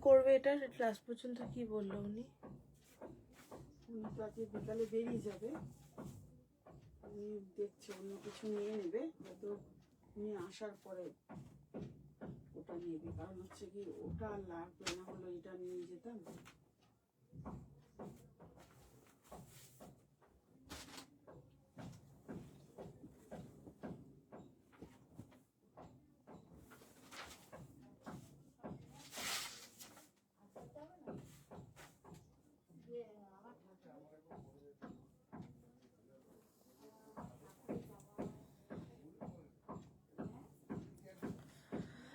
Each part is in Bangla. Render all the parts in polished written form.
করবে এটা লাস্ট পর্যন্ত কি বললো উনি? উনি তো আজকে বিকালে বেরিয়ে যাবে, উনি দেখছে অন্য কিছু নিয়ে নেবে, হয়তো উনি আসার পরে ওটা নেবে। কারণ হচ্ছে কি ওটা লাগবে না, হলো এটা নিয়ে যেতাম।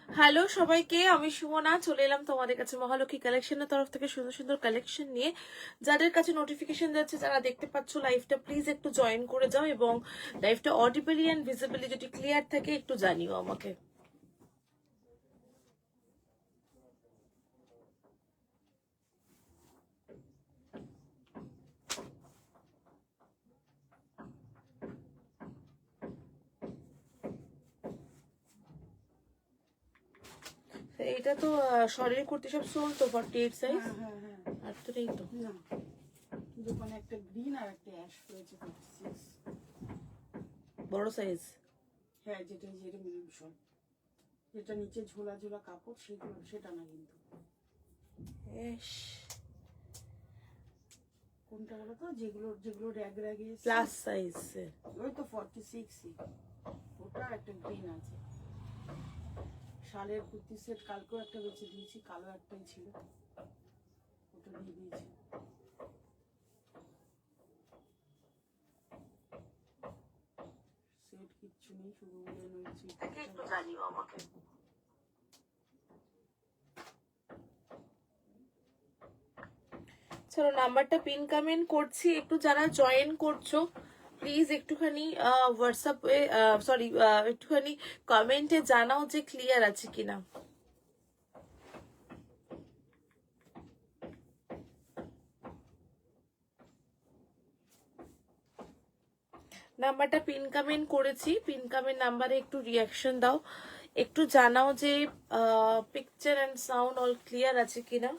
হ্যালো সবাইকে, আমি সুমনা চলে এলাম তোমাদের কাছে মহালক্ষ্মী কালেকশনের তরফ থেকে সুন্দর সুন্দর কালেকশন নিয়ে। যাদের কাছে নোটিফিকেশন যাচ্ছে, যারা দেখতে পাচ্ছ লাইভটা, প্লিজ একটু জয়েন করে যাও এবং লাইভটা অডিবলি অ্যান্ড ভিজিবলি যদি ক্লিয়ার থাকে একটু জানিও আমাকে। এটা তো শরীর কুর্তি সব সোল তো 48 সাইজ। হ্যাঁ হ্যাঁ হ্যাঁ, আর তো নেই তো না দোকানে একটা গ্রিন আর একটা অ্যাশ রয়েছে 56। বড় সাইজ। হ্যাঁ, যেটা যেটা মিউশন, যেটা নিচে ঝোলা ঝোলা কাপড়, সেগুলো সেটা না কিন্তু। ইস, কোনটা বলো তো, যেগুলো যেগুলো র্যাগ র্যাগে প্লাস সাইজ। ওই তো 46ই, ওটা একটা গ্রিন আছে। শালের কুর্তি সেট কালকেও একটা বেঁচে দিয়েছি, কালো একটাই ছিল, ওটা দিয়ে দিয়েছি। সেট কিচ্ছু নেই, শুধু উলেন ওই একটু জানিও আমাকে। চলো নাম্বারটা পিন কমেন্ট করছি, একটু যারা জয়েন করছো প্লিজ একটুখানি হোয়াটসঅ্যাপে সরি একটুখানি কমেন্টে জানাও যে ক্লিয়ার আছে কিনা। নাম্বারটা পিন কমেন্ট করেছি, পিন কমেন্ট নাম্বারে একটু রিয়াকশন দাও, একটু জানাও যে picture and sound all clear আছে কিনা।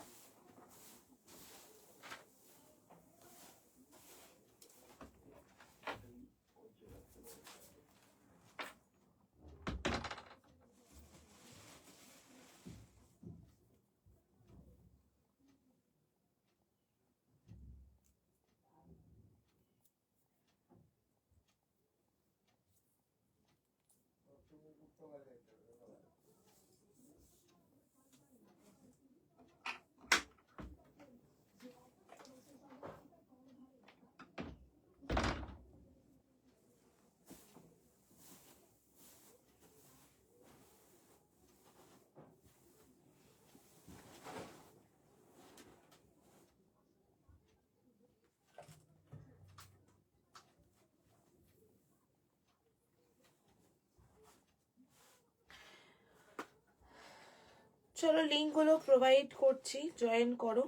চলো লিঙ্কগুলো প্রোভাইড করছি, জয়েন করো।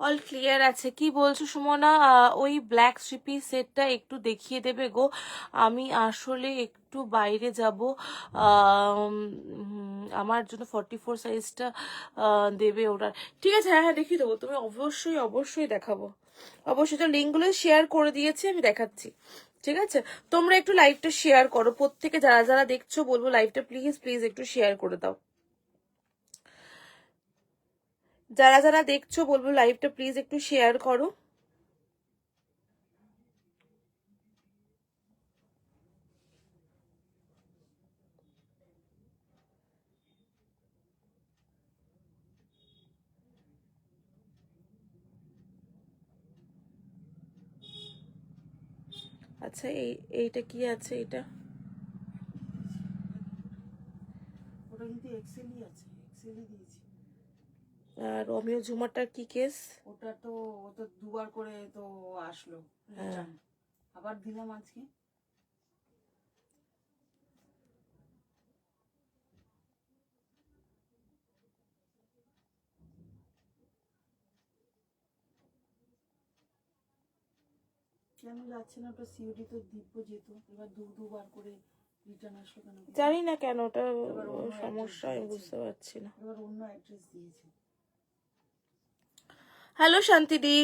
অল ক্লিয়ার আছে। কি বলছো সুমনা? ওই ব্ল্যাক থ্রি পিস সেটটা একটু দেখিয়ে দেবে গো, আমি আসলে একটু বাইরে যাব। আমার জন্য 44 সাইজটা দেবে ওরা? ঠিক আছে, হ্যাঁ হ্যাঁ দেখিয়ে দেবো, তুমি অবশ্যই অবশ্যই দেখাবো, অবশ্যই। তো লিঙ্কগুলো শেয়ার করে দিয়েছি, আমি দেখাচ্ছি। ঠিক আছে, তোমরা একটু লাইভটা শেয়ার করো, প্রত্যেকে যারা যারা দেখছো বলবো লাইভটা প্লিজ প্লিজ একটু শেয়ার করে দাও। যারা যারা দেখছো বলবো লাইভটা প্লিজ একটু শেয়ার করো। আচ্ছা, এইটা কি আছে? এটা ওটা কিন্তু এক্সেলই আছে, এক্সেলই দিয়েছি। রমিও ঝুমারটার কি কেস? ওটা তো ও তো দুবার করে তো আসলো রিটার্ন, আবার দিলাম আজকে। কেন যাচ্ছে না ওটা? সিওডি তো দিব্য যেত, এবার দুবার করে রিটার্ন আসলো কেন? জানি না কেন ওটা এবার অন্য সমস্যা, আমি অ্যাড্রেস বুঝতে পারছি না। এবার অন্য অ্যাড্রেস দিয়েছে। হ্যালো শান্তিদি,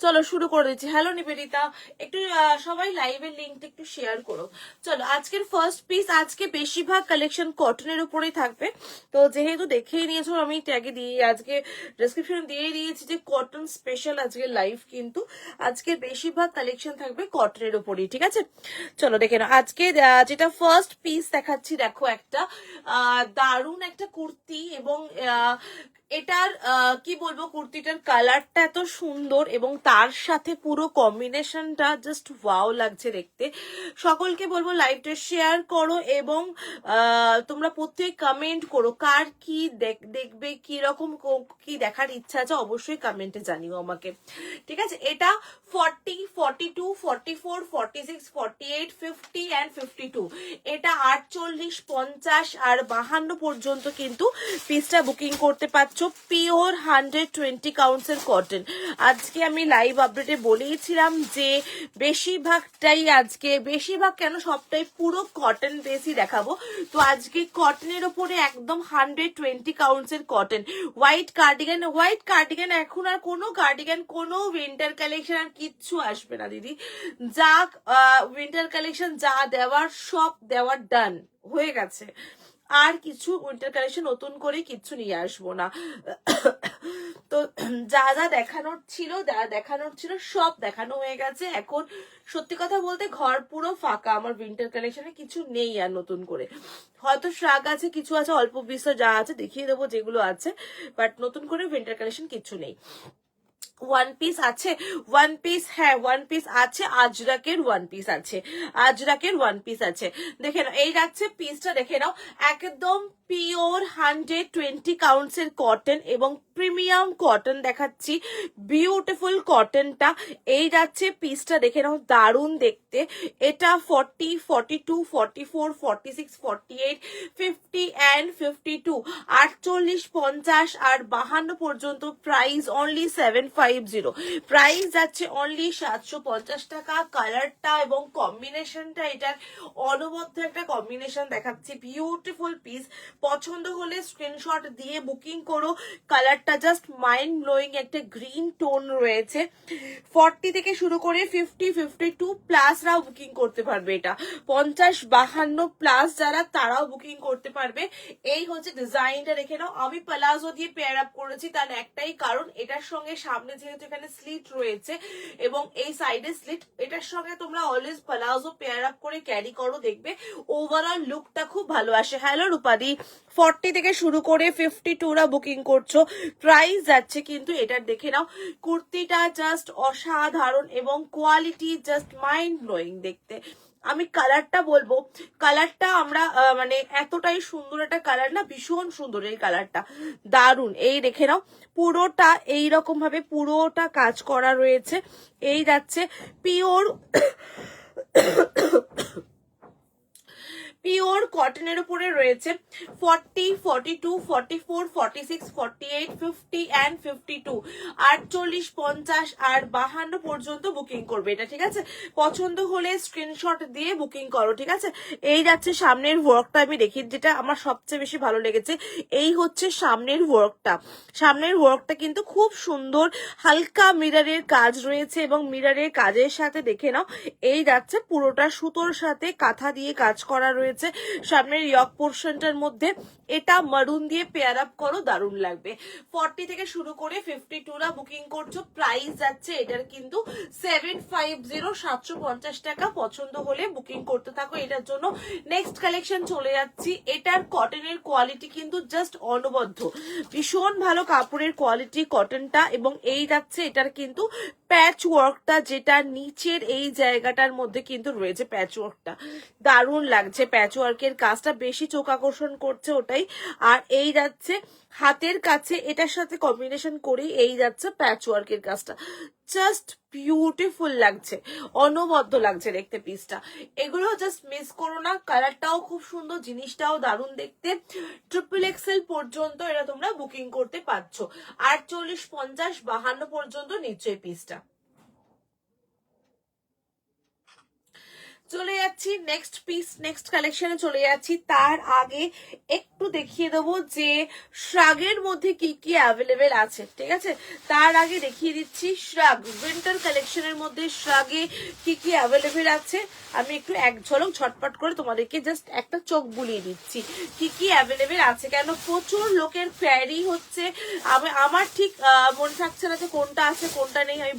চলো শুরু করে দিচ্ছি। হ্যালো নিবেদিতা, একটু সবাই লাইভের লিঙ্কটা একটু শেয়ার করো। চলো, আজকের ফার্স্ট পিস, আজকে বেশিরভাগ কালেকশন কটনের উপরেই থাকবে। তো যেহেতু দেখেই নিয়েছো, আমি ট্যাগে দিয়ে আজকে ডেসক্রিপশন দিয়ে দিয়েছি যে কটন স্পেশাল আজকে লাইভ, কিন্তু আজকে বেশিরভাগ কালেকশন থাকবে কটনের উপরেই। ঠিক আছে, চলো দেখে নাও। আজকে যেটা ফার্স্ট পিস দেখাচ্ছি, দেখো একটা দারুণ একটা কুর্তি, এবং এটার কি বলবো, কুর্তিটার কালারটা এত সুন্দর এবং তার সাথে পুরো কম্বিনেশনটা জাস্ট ওয়াও লাগছে দেখতে। সকলকে বলবো লাইভটা শেয়ার করো, এবং তোমরা প্রত্যেক কমেন্ট করো কার কি দেখবে, কি রকম কি দেখার ইচ্ছা আছে, অবশ্যই কমেন্টে জানিও আমাকে। ঠিক আছে, এটা 40, 42, 44, 46, 48, 50 অ্যান্ড 52, এটা 48, 50 আর 52 পর্যন্ত কিন্তু পিসটা বুকিং করতে পারছো। পিওর 120 কাউন্টসের কটন। আজকে আমি লাইভ আপডেটে বলেইছিলাম যে বেশিরভাগটাই আজকে, বেশিরভাগ কেন সবটাই পুরো কটন বেসই দেখাবো। তো আজকে কটনের ওপরে একদম 120 কাউন্টসের কটন। হোয়াইট কার্ডিগান এখন আর কোনো কার্ডিগান, কোনো উইন্টার কালেকশন আর কিচ্ছু আসবে না দিদি। যা উইন্টার কালেকশন যা দেওয়ার সব দেওয়ার ডান হয়ে গেছে, আর কিছু উইন্টার কালেকশন নতুন করে কিচ্ছু নিয়ে আসবো না। তো যা যা দেখানোর ছিল সব দেখানো হয়ে গেছে। এখন সত্যি কথা বলতে ঘর পুরো ফাঁকা, আমার উইন্টার কালেকশনে কিছু নেই আর নতুন করে। হয়তো শাক আছে, কিছু আছে, অল্প বিস্তর যা আছে দেখিয়ে দেবো যেগুলো আছে, বাট নতুন করে উইন্টার কালেকশন কিছু নেই। ওয়ান পিস আছে, ওয়ান পিস, হ্যাঁ ওয়ান পিস আছে, আজরাকের ওয়ান পিস আছে, আজরাকের ওয়ান পিস আছে। দেখে নাও, এই যাচ্ছে পিসটা, দেখে নাও, একদম পিওর 120 কাউন্টসের কটন এবং প্রিমিয়াম কটন দেখাচ্ছি, বিউটিফুল কটনটা। এই যাচ্ছে পিসটা, দেখে নাও, দারুণ দেখতে। এটা 40, 42, 44, 46, 48, 50 অ্যান্ড 52, 48, 50 আর 52 পর্যন্ত। প্রাইস অনলি 750, প্রাইস যাচ্ছে অনলি 750 টাকা। কালারটা এবং কম্বিনেশনটা, এটার অনবদ্য একটা কম্বিনেশন দেখাচ্ছি, বিউটিফুল পিস। পছন্দ হলে স্ক্রিনশট দিয়ে বুকিং করো। কালারটা জাস্ট মাইন্ড ব্লোয়িং, একটা গ্রিন টোন রয়েছে। 40 থেকে শুরু করে 50, 52 প্লাসরাও বুকিং করতে পারবে। এটা 50, 52 প্লাস যারা, তারাও বুকিং করতে পারবে। এই হচ্ছে ডিজাইনটা, দেখে নাও। আমি প্লাজো দিয়ে পেয়ার আপ করেছি, তার একটাই কারণ, এটার সঙ্গে সামনে যেহেতু এখানে স্লিট রয়েছে এবং এই সাইডে স্লিট, এটার সঙ্গে তোমরা অলওয়েজ প্লাজো পেয়ার আপ করে ক্যারি করো, দেখবে ওভারঅল লুকটা খুব ভালো আসে। হ্যালো রূপাদি, 40 থেকে শুরু করে 52রা বুকিং করছো। প্রাইস যাচ্ছে কিন্তু এটার, দেখে নাও, কুর্তিটা জাস্ট অসাধারণ এবং কোয়ালিটি জাস্ট মাইন্ড ব্লোয়িং দেখতে। আমি কালারটা বলবো, কালারটা আমরা মানে এতটাই সুন্দর একটা কালার না, ভীষণ সুন্দর এই কালারটা, দারুন। এই দেখে নাও, পুরোটা এইরকম ভাবে পুরোটা কাজ করা রয়েছে। এই যাচ্ছে পিওর পিওর কটনের উপরে রয়েছে 40, 42, 44, 46, 48, 50 and 52, 48, 50 আর 52 পর্যন্ত বুকিং করবে এটা, ঠিক আছে? পছন্দ হলে স্ক্রিনশট দিয়ে বুকিং করো, ঠিক আছে? এই যাচ্ছে সামনের ওয়ার্কটা, আমি দেখি যেটা আমার সবচেয়ে বেশি ভালো লেগেছে, এই হচ্ছে সামনের ওয়ার্কটা। সামনের ওয়ার্কটা কিন্তু খুব সুন্দর, হালকা মিররের কাজ রয়েছে এবং মিররের কাজের সাথে দেখে নাও এই যাচ্ছে পুরোটা সুতোর সাথে কাঁথা দিয়ে কাজ করা রয়েছে সামনের ইয়ক পোর্শনটার মধ্যে। এটা মারুন দিয়ে পেয়ার আপ করো, দারুণ লাগবে। 40 থেকে শুরু করে 52 রা বুকিং করছো, প্রাইস যাচ্ছে এটার কিন্তু 750, 750 টাকা। পছন্দ হলে বুকিং করতে থাকো এটার জন্য। নেক্সট কালেকশন চলে যাচ্ছি, এটার কটনের কোয়ালিটি কিন্তু জাস্ট অনবদ্য, ভীষণ ভালো কাপড়ের কোয়ালিটি কটনটা। এবং এই যাচ্ছে এটার কিন্তু প্যাচ ওয়ার্কটা, যেটা নিচের এই জায়গাটার মধ্যে কিন্তু রয়েছে প্যাচ ওয়ার্কটা, দারুণ লাগছে। প্যাচ ওয়ার্কের কাজটা বেশি চোখ আকর্ষণ করছে ওটাই। আর এই যাচ্ছে হাতের কাছে এটার সাথে কম্বিনেশন করে এই যাচ্ছে প্যাচ ওয়ার্কের কাজটা, জাস্ট বিউটিফুল লাগছে, অনবদ্য লাগছে দেখতে পিসটা। এগুলো জাস্ট মিস করো না, কালারটাও খুব সুন্দর, জিনিসটাও দারুণ দেখতে। XXL পর্যন্ত এটা তোমরা বুকিং করতে পারছো, 48, 50, 52 পর্যন্ত নিচ্ছে এই পিসটা। চলে যাচ্ছি নেক্সট পিস, নেক্সট কালেকশনে চলে যাচ্ছি। তার আগে একটু দেখিয়ে দেবো যে শ্রাগের মধ্যে কি কি অ্যাভেলেবেল আছে, ঠিক আছে? তার আগে দেখিয়ে দিচ্ছি শ্রাগ উইন্টার কালেকশনের মধ্যে শ্রাগে কি কি অ্যাভেলেবেল আছে। আমি একটু এক ঝলক ঝটপট করে তোমাদেরকে জাস্ট একটা চোখ বুলিয়ে দিচ্ছি কি কি অ্যাভেলেবেল আছে, কেন প্রচুর লোকের কোয়ারি হচ্ছে। আমার ঠিক মনে থাকছে না যে কোনটা আছে কোনটা নেই, আমি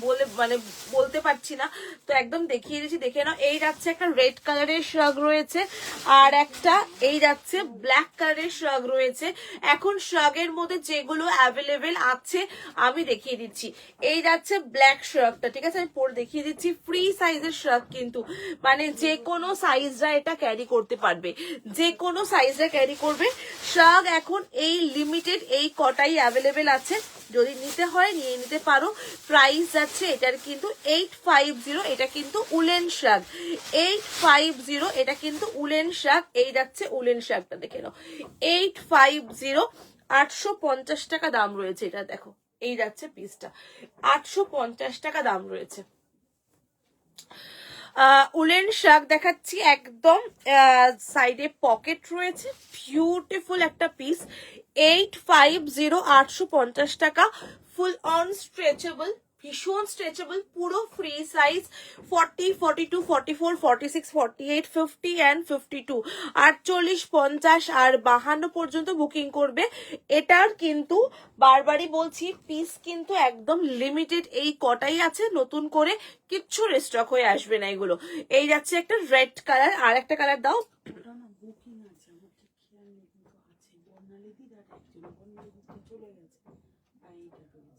বলতে পারছি না, তো একদম দেখিয়ে দিচ্ছি, দেখে নাও। এই যাচ্ছে একটা রেড কালারের শ্রাগ রয়েছে, আর একটা এই যাচ্ছে ব্ল্যাক কালারের শ্রাগ রয়েছে। এখন শ্রাগের মধ্যে যেগুলো অ্যাভেলেবেল আছে আমি দেখিয়ে দিচ্ছি। এই যাচ্ছে ব্ল্যাক শ্রাগটা, ঠিক আছে? আমি পরে দেখিয়ে দিচ্ছি। ফ্রি সাইজের শ্রাগ কিন্তু, মানে যে কোনো সাইজরা এটা ক্যারি করতে পারবে, যে কোনো সাইজরা ক্যারি করবে। শ্রাগ এখন এই লিমিটেড এই কটাই অ্যাভেলেবেল আছে, যদি নিতে হয় নিয়ে নিতে পারো। প্রাইস যাচ্ছে এটার কিন্তু 850, এটা কিন্তু উলেন শ্রাগ, 850, এটা কিন্তু উলেন শ্রাগ। এই যাচ্ছে উলেন শ্রাগটা, দেখে নাও 850, 850 টাকা দাম রয়েছে এটা, দেখো এই যাচ্ছে পিসটা 850 টাকা দাম রয়েছে। উলেন শ্রাগ দেখাচ্ছি, একদম সাইডে পকেট রয়েছে, বিউটিফুল একটা পিস। 850, 850 টাকা, ফুল অন স্ট্রেচেবল, ভীষণ স্ট্রেচেবল, পুরো ফ্রি সাইজ। 40, 42, 44, 46, 48, 50 and 52, 48, 50 আর 52 পর্যন্ত বুকিং করবে। এটার কিন্তু বারবারই বলছি পিস কিন্তু একদম লিমিটেড, এই কটাই আছে, নতুন করে কিচ্ছু রিস্টক হয়ে আসবে না এগুলো। এই যাচ্ছে একটা রেড কালার, আর একটা কালার দাও। ওটা না বুকিং আছে, আমার ঠিক খেয়াল নেই, কিন্তু আছে। বর্ণালী দি দ্যাট অ্যাকচুয়ালি বর্ণালী দি চলে গেছে, তাই এটা রয়েছে।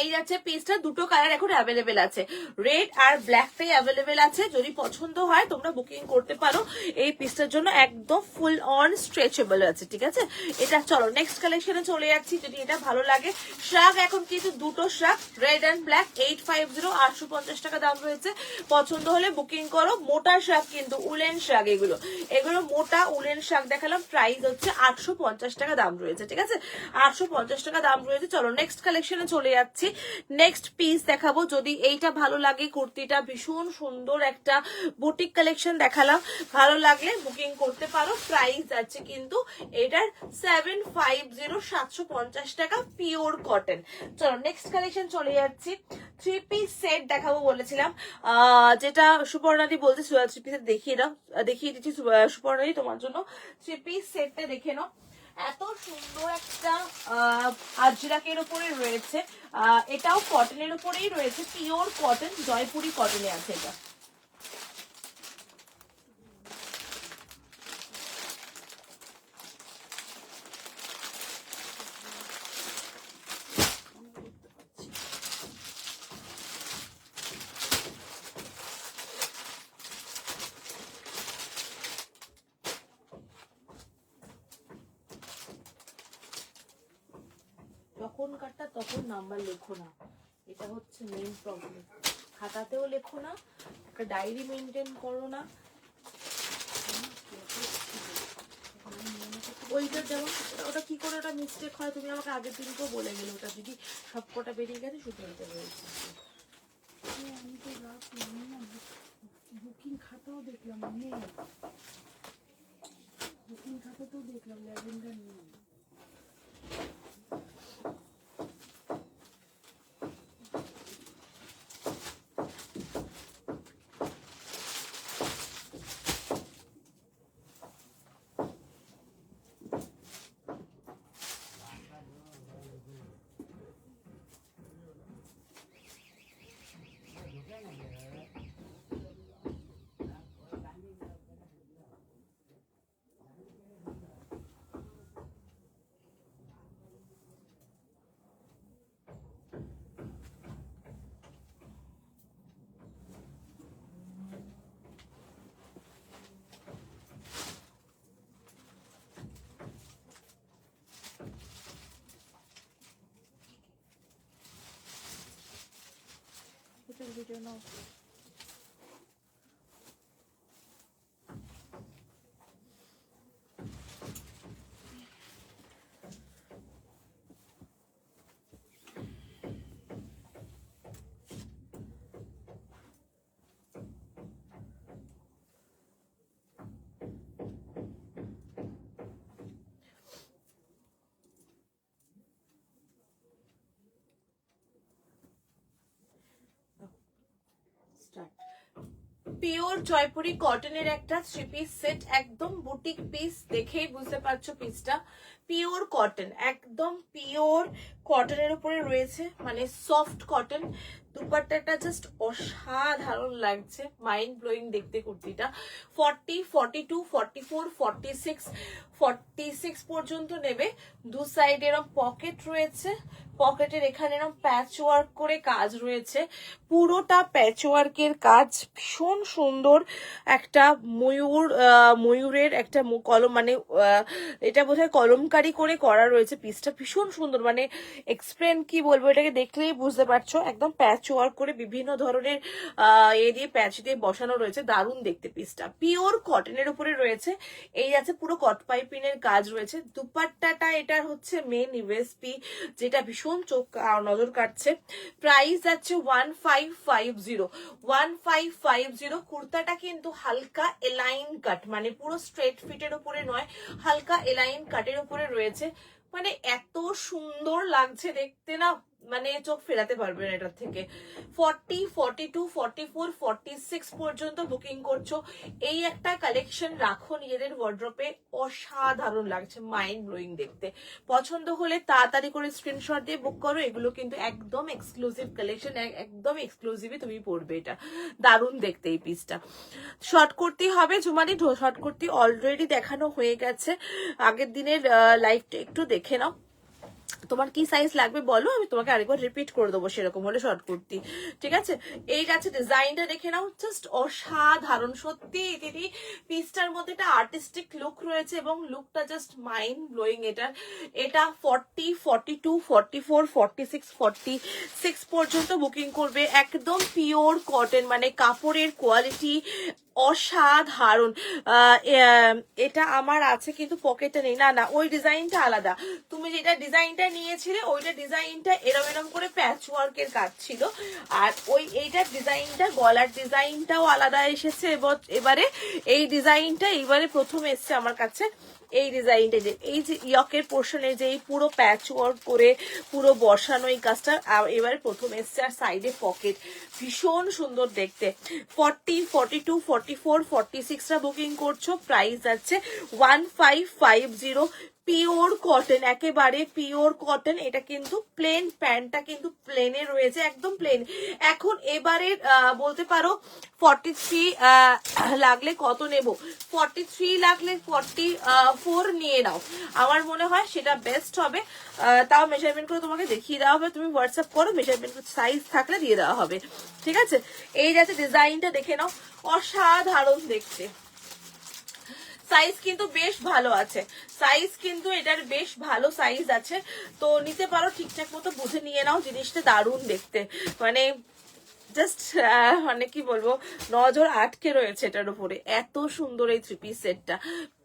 এই যাচ্ছে পিসটা, দুটো কালার এখন অ্যাভেলেবেল আছে, রেড আর ব্ল্যাকটাই অ্যাভেলেবেল আছে। যদি পছন্দ হয় তোমরা বুকিং করতে পারো এই পিসটার জন্য, একদম ফুল অন স্ট্রেচেবল আছে, ঠিক আছে? এটা চলো নেক্সট কালেকশনে চলে যাচ্ছি, যদি এটা ভালো লাগে। শ্রাগ এখন কিন্তু দুটো শ্রাগ, রেড অ্যান্ড ব্ল্যাক, 850, 850 টাকা দাম রয়েছে। পছন্দ হলে বুকিং করো। মোটা শ্রাগ কিন্তু, উলেন শ্রাগ, এগুলো মোটা উলেন শ্রাগ দেখালাম, প্রাইস হচ্ছে 850 টাকা দাম রয়েছে, ঠিক আছে? 850 টাকা দাম রয়েছে। চলো নেক্সট কালেকশনে চলে যাচ্ছি। নেক্সট পিস দেখাবো, যদি এইটা ভালো লাগে, কুর্তিটা ভীষণ সুন্দর একটা বুটিক কালেকশন দেখালাম, ভালো লাগলে বুকিং করতে পারো। প্রাইস আছে কিন্তু এটার 750, 750 টাকা, পিওর কটন। চলো নেক্সট কালেকশন চলে যাচ্ছি। 3 পিস সেট দেখাবো বলেছিলাম, যেটা সুপর্ণাদি বলছে 3 পিস দেখিয়ে দিচ্ছি সুপর্ণাদি তোমার জন্য। 3 পিস সেটটা দেখে নাও, এত সুন্দর একটা আজরাকের উপরে রয়েছে, এটাও কটনের উপরেই রয়েছে, পিওর কটন, জয়পুরি কটনে আছে এটা। যখন কাটটা তখন নাম্বার লেখো না, এটা হচ্ছে মেইন প্রবলেম। খাতাতেও লেখো না, একটা ডায়েরি মেনটেন করো না। ওইটা যেমন ওটা কি করে ওটা মিস্টেক হয় তুমি আমাকে আগের দিনকেও বলে গেলে, ওটা দিদি সব কটা বেরিয়ে গেছে, শুধু এটা রয়েছে। আমি তো রাখলাম না, বুকিং খাতাও দেখলাম নেই, বুকিং খাতাতেও দেখলাম ল্যাভেন্ডার নেই। ভিডিও নাও। পিওর জয়পুরি কটনের একটা 3 পিস সেট, একদম বুটিক পিস, দেখেই বুঝতে পারছো পিসটা পিওর কটন, একদম পিওর কটনের উপরে রয়েছে, মানে সফট কটন। দুপাট্টাটা জাস্ট অসাধারণ লাগছে, মাইন্ড ব্লোয়িং দেখতে কুর্তিটা। 40, 42, 44, 46, 46 পর্যন্ত নেবে। দু সাইডে এরকম পকেট রয়েছে, পকেটের এখানে এরকম প্যাচ ওয়ার্ক করে কাজ রয়েছে, পুরোটা প্যাচ ওয়ার্কের কাজ, ভীষণ সুন্দর একটা ময়ূরের একটা কলম, মানে এটা বোধহয় কলমকারি করে করা রয়েছে পিসটা, ভীষণ সুন্দর, মানে এক্সপ্লেন কি বলবো, এটাকে দেখলেই বুঝতে পারছো, একদম প্যাচ ওয়ার্ক করে বিভিন্ন ধরনের দিয়ে প্যাচ দিয়ে বসানো রয়েছে, দারুণ দেখতে পিসটা। পিওর কটনের উপরে রয়েছে, এই আছে পুরো কট পাইপিনের কাজ রয়েছে। দুপাট্টাটা এটার হচ্ছে মেন ইউএসপি, যেটা ভীষণ চোখ নজর কাটছে। প্রাইস যাচ্ছে 1550, 1550। কুর্তাটা কিন্তু হালকা এলাইন কাট, মানে পুরো স্ট্রেট ফিটের উপরে নয়, হালকা এলাইন কাটের উপরে রয়েছে, মানে এত সুন্দর লাগছে দেখতে না, মানে চোখ ফেরাতে পারবেন এটার থেকে। 40, 42, 44, 46 পর্যন্ত বুকিং করছো। এই একটা কালেকশন রাখো নিজেদের ওয়ার্ড্রপে, অসাধারণ লাগছে, মাইন্ড ব্লোয়িং দেখতে। পছন্দ হলে তাড়াতাড়ি করে স্ক্রিনশট দিয়ে বুক করো, এগুলো কিন্তু একদম এক্সক্লুসিভ কালেকশন, একদম এক্সক্লুসিভই তুমি পড়বে, এটা দারুণ দেখতে এই পিসটা। শর্ট কুর্তি হবে জুমারি, শর্ট কুর্তি অলরেডি দেখানো হয়ে গেছে, আগের দিনের লাইভটা একটু দেখে নাও। তোমার কি সাইজ লাগবে বলো, আমি তোমাকে আরেকবার রিপিট করে দেবো সেরকম হলে শর্ট কুর্তি, ঠিক আছে। এই আছে ডিজাইনটা দেখে নাও, জাস্ট অসাধারণ সত্যি দিদি, পিসটার মধ্যে একটা আর্টিস্টিক লুক রয়েছে এবং লুকটা জাস্ট মাইন্ড ব্লোয়িং। এটা 40, 42, 44, 46, 46 পর্যন্ত বুকিং করবে, একদম পিওর কটন, মানে কাপড়ের কোয়ালিটি অসাধারণ। এটা আমার আছে কিন্তু পকেটে নেই, না না ওই ডিজাইনটা আলাদা, তুমি যেটা ডিজাইনটা নিয়েছিলে ওইটা ডিজাইনটা এরম এরম করে প্যাচ ওয়ার্কের কাজ ছিল, আর এইটার ডিজাইনটা গলার ডিজাইনটাও আলাদা এসেছে, এবারে এই ডিজাইনটা এইবারে প্রথম এসছে আমার কাছে। এই ডিজাইনটা যে এই যে ইয়কের পোর্শনে যে এই পুরো প্যাচ ওয়ার্ক করে পুরো বসানো এই কাজটা এবারে প্রথম এসছে, আর সাইডে পকেট, ভীষণ সুন্দর দেখতে। 40, 42, 44, 46টা বুকিং করছো, প্রাইস আছে 1550। পিওর কটন, একেবারে পিওর কটন। এটা কিন্তু প্লেন, প্যান্টটা কিন্তু প্লেনে রয়েছে, একদম প্লেন। এখন এবারে বলতে পারো 43 লাগলে কত নেব, 43 লাগলে 44 নিয়ে নাও, আমার মনে হয় সেটা বেস্ট হবে। তাও মেজারমেন্ট করে তোমাকে দেখিয়ে দেওয়া হবে, তুমি হোয়াটসঅ্যাপ করো, মেজারমেন্ট সাইজ থাকলে দিয়ে দেওয়া হবে, ঠিক আছে। এই যাচ্ছে ডিজাইনটা দেখে নাও, অসাধারণ দেখতে। সাইজ কিন্তু বেশ ভালো আছে, সাইজ কিন্তু এটার বেশ ভালো সাইজ আছে, তো নিতে পারো, ঠিকঠাক মতো বুঝে নিয়ে নাও, জিনিসটা দারুণ দেখতে, মানে জাস্ট মানে কি বলবো, নজর আটকে রয়েছে এটার উপরে, এত সুন্দর এই থ্রি পিস সেটটা,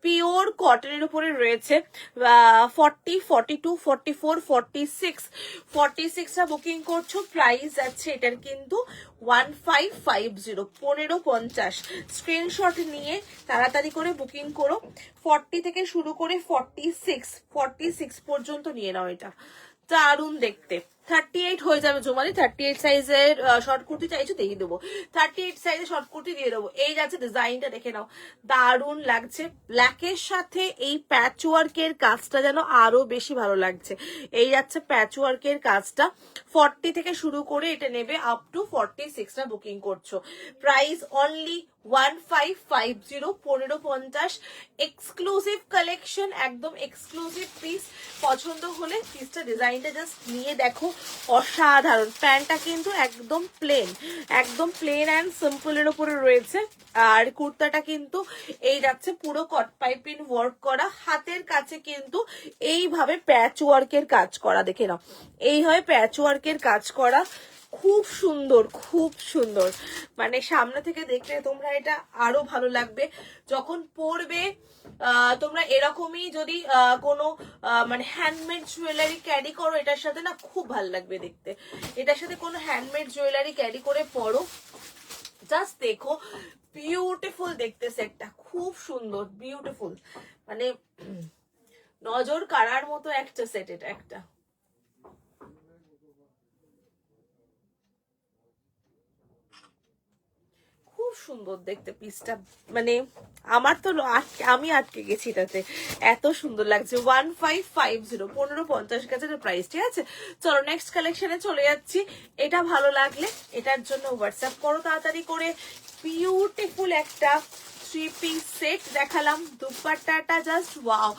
পিওর কটনের উপরে রয়েছে। 40, 42, 44, 46, 46টা বুকিং করছো, প্রাইস আছে এটার কিন্তু 1550, 1550। স্ক্রিনশট নিয়ে তাড়াতাড়ি করে বুকিং করো, 40 থেকে শুরু করে 46 পর্যন্ত নিয়ে নাও, এটা দারুণ দেখতে। 38 হয়ে যাবে জমালি, 38 সাইজের শর্ট কুর্তি চাইছো দিয়ে দেবো, 38 সাইজের শর্ট কুর্তি দিয়ে দেবো। এই যাচ্ছে ডিজাইনটা, দেখে নাও, দারুণ লাগছে, ব্ল্যাকের সাথে এই প্যাচ ওয়ার্কের কাজটা যেন আরো বেশি ভালো লাগছে। এই যাচ্ছে প্যাচ ওয়ার্কের কাজটা, 40 থেকে শুরু করে এটা নেবে আপ টু 46টা বুকিং করছো, প্রাইস অনলি 1550, 1550। এক্সক্লুসিভ কালেকশন, একদম এক্সক্লুসিভ পিস। পছন্দ হলে পিসটা ডিজাইনটা জাস্ট নিয়ে দেখো, অসাধারণ। প্যান্টটা কিন্তু একদম প্লেন, একদম প্লেন অ্যান্ড সিম্পলের উপরে রয়েছে, আর কুর্তাটা কিন্তু এই যাচ্ছে পুরো কট পাইপিং ওয়ার্ক করা, হাতের কাছে কিন্তু এইভাবে প্যাচ ওয়ার্কের কাজ করা, দেখে নাও, এইভাবে প্যাচ ওয়ার্কের কাজ করা, খুব সুন্দর, খুব সুন্দর, মানে সামনে থেকে দেখলে তোমরা এটা আরো ভালো লাগবে যখন পরবে। তোমরা এরকমই যদি কোনো মানে হ্যান্ডমেড জুয়েলারি ক্যারি করো এটার সাথে, না খুব ভালো লাগবে দেখতে, এটার সাথে কোনো হ্যান্ডমেড জুয়েলারি ক্যারি করে পরো, জাস্ট দেখো, বিউটিফুল দেখতে সেটটা, খুব সুন্দর, বিউটিফুল, মানে নজর কাড়ার মতো একটা সেট, এটা একটা খুব সুন্দর দেখতে পিসটা, মানে আমার তো আমি আটকে গেছি এটাতে, এত সুন্দর লাগছে। 1550, 1550 গেছে প্রাইস, ঠিক আছে। চলো নেক্সট কালেকশনে চলে যাচ্ছি। এটা ভালো লাগলে এটার জন্য হোয়াটসঅ্যাপ করো তাড়াতাড়ি করে। বিউটিফুল একটা থ্রি পিস সেট দেখালাম, দুপাট্টাটা জাস্ট ওয়াও,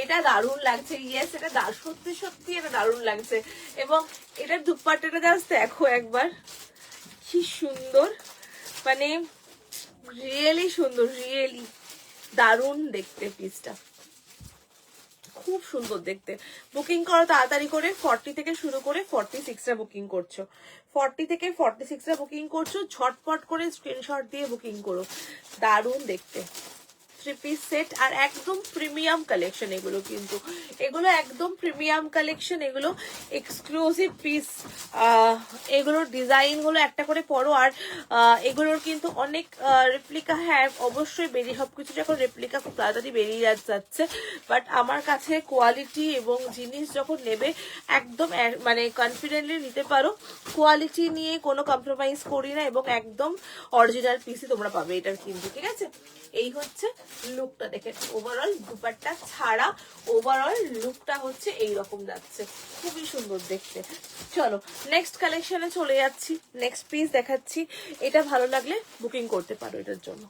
এটা দারুণ লাগছে, ইয়েস এটা সত্যি সত্যি এটা দারুণ লাগছে, এবং এটার দুপাট্টাটা জাস্ট দেখো একবার, কি সুন্দর, মানে রিয়েলি সুন্দর, রিয়েলি দারুণ দেখতে পিসটা, খুব সুন্দর দেখতে। বুকিং করো তাড়াতাড়ি করে, 40 থেকে শুরু করে 46টা বুকিং করছো, 40 থেকে 46টা বুকিং করছো, ঝটপট করে স্ক্রিনশট দিয়ে বুকিং করো, দারুণ দেখতে থ্রি পিস সেট, আর একদম প্রিমিয়াম কালেকশন এগুলো, কিন্তু এগুলো একদম প্রিমিয়াম কালেকশন, এগুলো এক্সক্লুসিভ পিস, এগুলোর ডিজাইন গুলো একটা করে পড়ো, আর এগুলোর কিন্তু অনেক রেপ্লিকা, হ্যাঁ অবশ্যই বেরিয়ে, সবকিছু যখন রেপ্লিকা খুব তাড়াতাড়ি বেরিয়ে যাচ্ছে, বাট আমার কাছে কোয়ালিটি এবং জিনিস যখন নেবে একদম মানে কনফিডেন্টলি নিতে পারো, কোয়ালিটি নিয়ে কোনো কম্প্রোমাইজ করি না, এবং একদম অরিজিনাল পিসই তোমরা পাবে এটার কিন্তু, ঠিক আছে। এই হচ্ছে লুকটা, দেখে ওভারঅল দুপাট্টা ছাড়া ওভারঅল লুকটা হচ্ছে এইরকম যাচ্ছে, খুবই সুন্দর দেখতে। চলো নেক্সট কালেকশনে চলে যাচ্ছি, নেক্সট পিস দেখাচ্ছি, এটা ভালো লাগলে বুকিং করতে পারো এটার জন্য।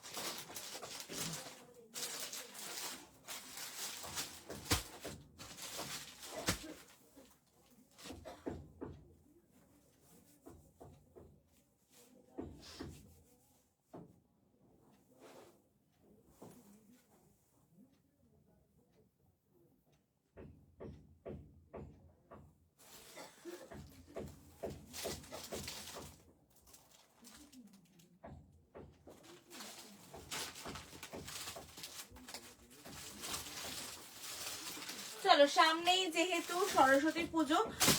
চলো সামনেই যেহেতু সরস্বতী পুজো,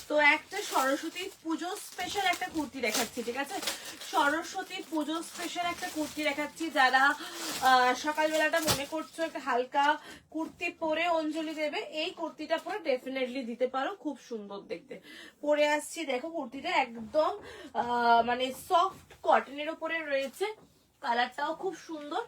তো একটা সরস্বতী পুজো স্পেশাল একটা কুর্তি দেখাচ্ছি, ঠিক আছে। সরস্বতী পুজো স্পেশাল একটা কুর্তি দেখাচ্ছি, যারা সকালবেলাটা মনে করছো একটা হালকা কুর্তি পরে অঞ্জলি দেবে, এই কুর্তিটা পরে ডেফিনেটলি দিতে পারো, খুব সুন্দর দেখতে। পরে আসছি, দেখো কুর্তিটা একদম মানে সফট কটনের উপরে রয়েছে, কালারটাও খুব সুন্দর,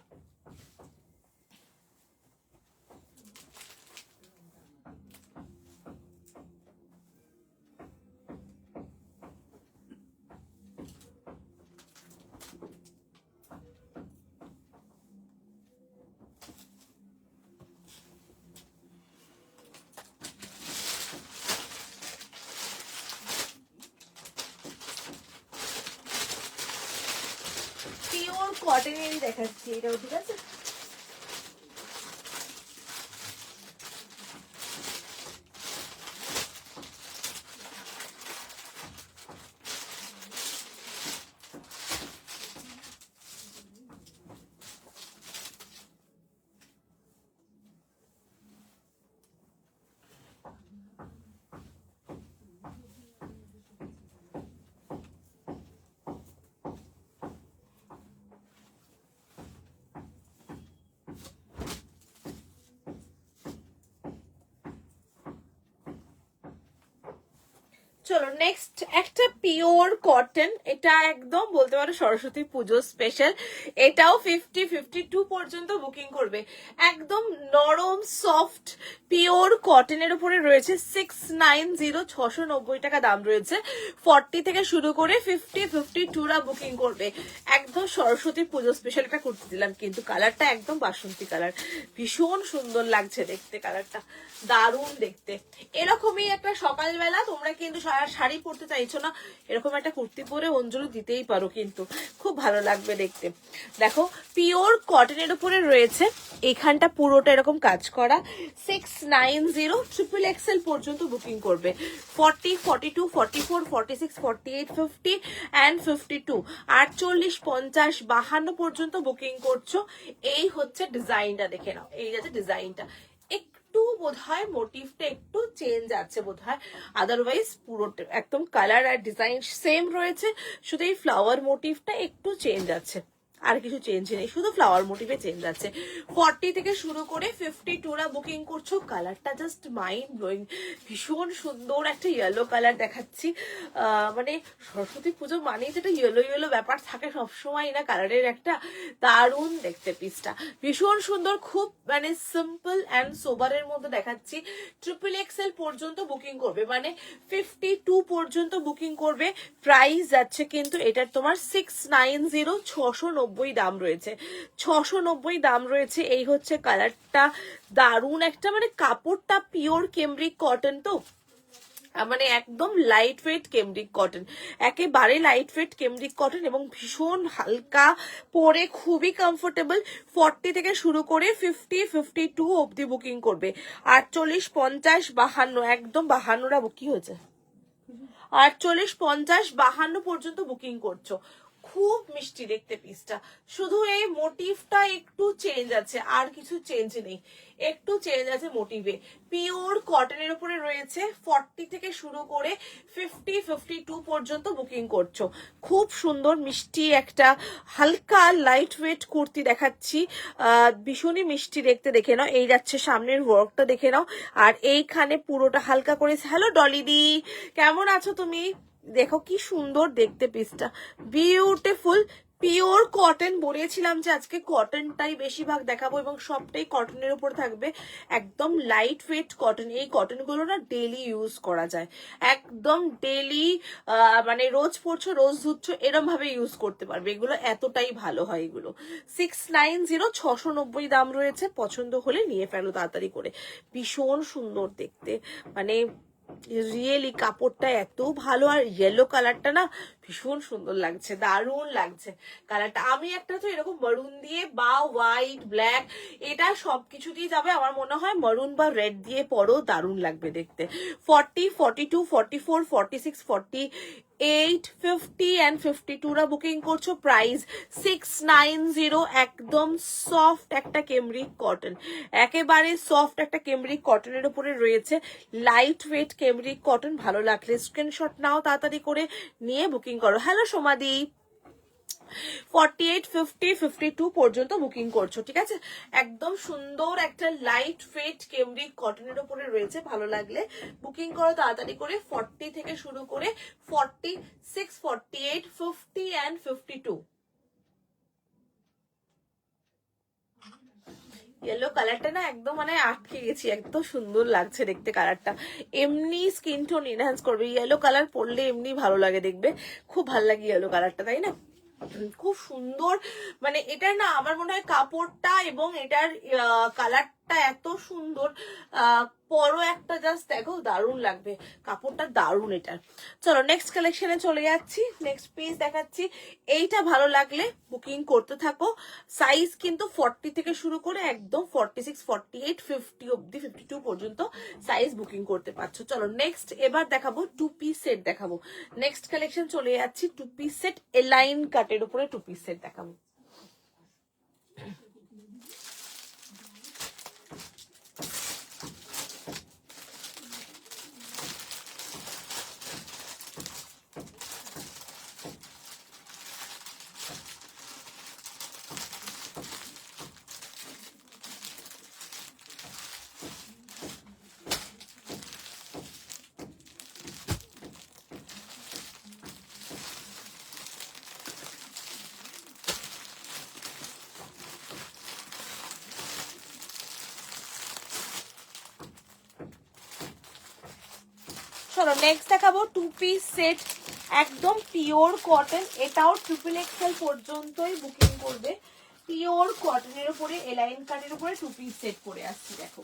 পিওর কটনেরই দেখাচ্ছি এটাও, ঠিক আছে। চলো নেক্সট একটা পিওর কটন, এটা একদম বলতে পারো সরস্বতী পুজো স্পেশাল। এটাও 50-52 পর্যন্ত বুকিং করবে। একদম নরম সফট পিওর কটনের উপরে রয়েছে 690, 690 টাকা দাম রয়েছে। 40 থেকে শুরু করে 50-52রা বুকিং করবে। একদম সরস্বতী পুজো স্পেশাল একটা কুর্তি দিলাম, কিন্তু কালারটা একদম বাসন্তী কালার, ভীষণ সুন্দর লাগছে দেখতে, কালারটা দারুণ দেখতে। এরকমই একটা সকালবেলা তোমরা কিন্তু শাড়ি পরতে চাইছো না, এরকম একটা কুর্তি পরে অঞ্জলি দিতেই পারো, কিন্তু খুব ভালো লাগবে দেখতে। দেখো পিওর কটনের উপরে রয়েছে, এখানটা পুরোটা এরকম কাজ করা। 690, ট্রিপল এক্সেল পর্যন্ত বুকিং করবে। 40, 42, 44, 46, 48, 50 অ্যান্ড 52, 48, 50, 52 পর্যন্ত বুকিং করছো। এই হচ্ছে ডিজাইনটা, দেখে নাও, এই যাচ্ছে ডিজাইনটা। একটু বোধহয় মোটিভটা একটু চেঞ্জ আছে বোধহয়, আদারওয়াইজ পুরোটা একদম কালার আর ডিজাইন সেম রয়েছে, শুধু এই ফ্লাওয়ার মোটিভটা একটু চেঞ্জ আছে, আর কিছু চেঞ্জ নেই, শুধু ফ্লাওয়ার মোটিভে চেঞ্জ আছে। 40 থেকে শুরু করে 52রা বুকিং করছো। কালারটা জাস্ট মাইন্ড ব্লোয়িং, ভীষণ সুন্দর একটা ইয়েলো কালার দেখাচ্ছি। মানে সরস্বতী পুজো মানেই যেটা ইয়েলো ইয়েলো ব্যাপার থাকে সবসময় না, কালারের একটা দারুণ দেখতে পিসটা, ভীষণ সুন্দর, খুব মানে সিম্পল অ্যান্ড সোবারের মধ্যে দেখাচ্ছি। ট্রিপল এক্সেল পর্যন্ত বুকিং করবে, মানে 52 পর্যন্ত বুকিং করবে। প্রাইস যাচ্ছে কিন্তু এটার তোমার 690, 690 দাম রয়েছে, 690 দাম রয়েছে। এই হচ্ছে কালারটা, দারুণ একটা, মানে কাপড়টা পিওর কেমব্রিক কটন, তো মানে একদম লাইট ওয়েট কেমব্রিক কটন, একেবারে লাইট ওয়েট কেমব্রিক কটন এবং ভীষণ হালকা, পরে খুবই কমফোর্টেবল। 40 থেকে শুরু করে 50-52 অবধি বুকিং করবে। 48, 50, 52, একদম 52রা বুকিং হয়েছে। 48, 50, 52 পর্যন্ত বুকিং করছো। খুব মিষ্টি দেখতে পিসটা, শুধু এই মোটিভটা একটু চেঞ্জ আছে, আর কিছু চেঞ্জ নেই, একটু চেঞ্জ আছে মোটিভে। পিওর কটনের উপরে রয়েছে। 40 থেকে শুরু করে 50-52 পর্যন্ত বুকিং করছো। খুব সুন্দর মিষ্টি একটা হালকা লাইট ওয়েট কুর্তি দেখাচ্ছি, ভীষণই মিষ্টি দেখতে, দেখে নাও। এই যাচ্ছে সামনের ওয়ার্কটা দেখে নাও, আর এইখানে পুরোটা হালকা করে। হ্যালো ডলিদি, কেমন আছো তুমি? দেখো কি সুন্দর দেখতে পিসটা, বিউটিফুল পিওর কটন। বলেছিলাম যে আজকে কটনটাই বেশিরভাগ দেখাবো এবং সবটাই কটনের উপর থাকবে, একদম লাইট ওয়েট কটন। এই কটনগুলো না ডেলি ইউজ করা যায়, একদম ডেলি, মানে রোজ পরছো রোজ ধুচ্ছো এরম ভাবে ইউজ করতে পারবে, এগুলো এতটাই ভালো হয় এগুলো। 690, 690 দাম রয়েছে। পছন্দ হলে নিয়ে ফেলো তাড়াতাড়ি করে, ভীষণ সুন্দর দেখতে, মানে রিয়েলি কাপড়টা এত ভালো, আর ইয়েলো কালারটা না ভীষণ সুন্দর লাগছে, দারুণ লাগছে কালারটা। আমি একটা তো এরকম মারুন দিয়ে বা হোয়াইট ব্ল্যাক, এটা সবকিছু দিয়ে যাবে আমার মনে হয়, মারুন বা রেড দিয়ে পরো, দারুণ লাগবে দেখতে। 40, 42, 44, 46, 48, 50 অ্যান্ড 52রা বুকিং করছো। প্রাইস 690, একদম সফট একটা কেমব্রিক কটন, একেবারে সফট একটা কেমব্রিক কটনের উপরে রয়েছে, লাইট ওয়েট কেমব্রিক কটন। ভালো লাগলে স্ক্রিনশট নাও তাড়াতাড়ি করে, নিয়ে বুকিং করো। হ্যালো সোমাদি, 48, 50, 52 পর্যন্ত বুকিং করছো, ঠিক আছে। একদম সুন্দর একটা লাইট ওয়েট কেমব্রিক কটনের উপরে রয়েছে, ভালো লাগলে বুকিং করো তাড়াতাড়ি করে। 40 থেকে শুরু করে 46, 48, 50 অ্যান্ড 52। ইয়েলো কালারটা না একদম মানে আটকে গেছি, একদম সুন্দর লাগছে দেখতে কালারটা, এমনি স্কিন টোন এনহ্যান্স করবে। ইয়েলো কালার পরলে এমনি ভালো লাগে দেখবে, খুব ভালো লাগে ইয়েলো কালারটা, তাই না? খুব সুন্দর, মানে এটার না আমার মনে হয় কাপড়টা এবং এটার কালারটা এত সুন্দর, পরো একটা জাস্ট দেখো, দারুণ লাগবে কাপড়টা, দারুণ এটার। চলো নেক্সট কালেকশনে চলে যাচ্ছি, নেক্সট পিস দেখাচ্ছি। এইটা ভালো লাগলে বুকিং করতে থাকো। সাইজ কিন্তু 40 থেকে শুরু করে একদম 46, 48, 50 অব্দি, 52 পর্যন্ত সাইজ বুকিং করতে পারছো। চলো নেক্সট এবার দেখাবো টু পিস সেট দেখাবো। নেক্সট কালেকশন চলে যাচ্ছি টু পিস সেট, এলাইন কাটের উপরে টু পিস সেট দেখাবো। চলো নেক্সট দেখাবো 2 পিস সেট, একদম পিওর কটন, এটাও XXL পর্যন্তই বুকিং করবে। পিওর কটনের উপরে এলাইন কাটের উপরে 2 পিস সেট করে আসছি দেখো।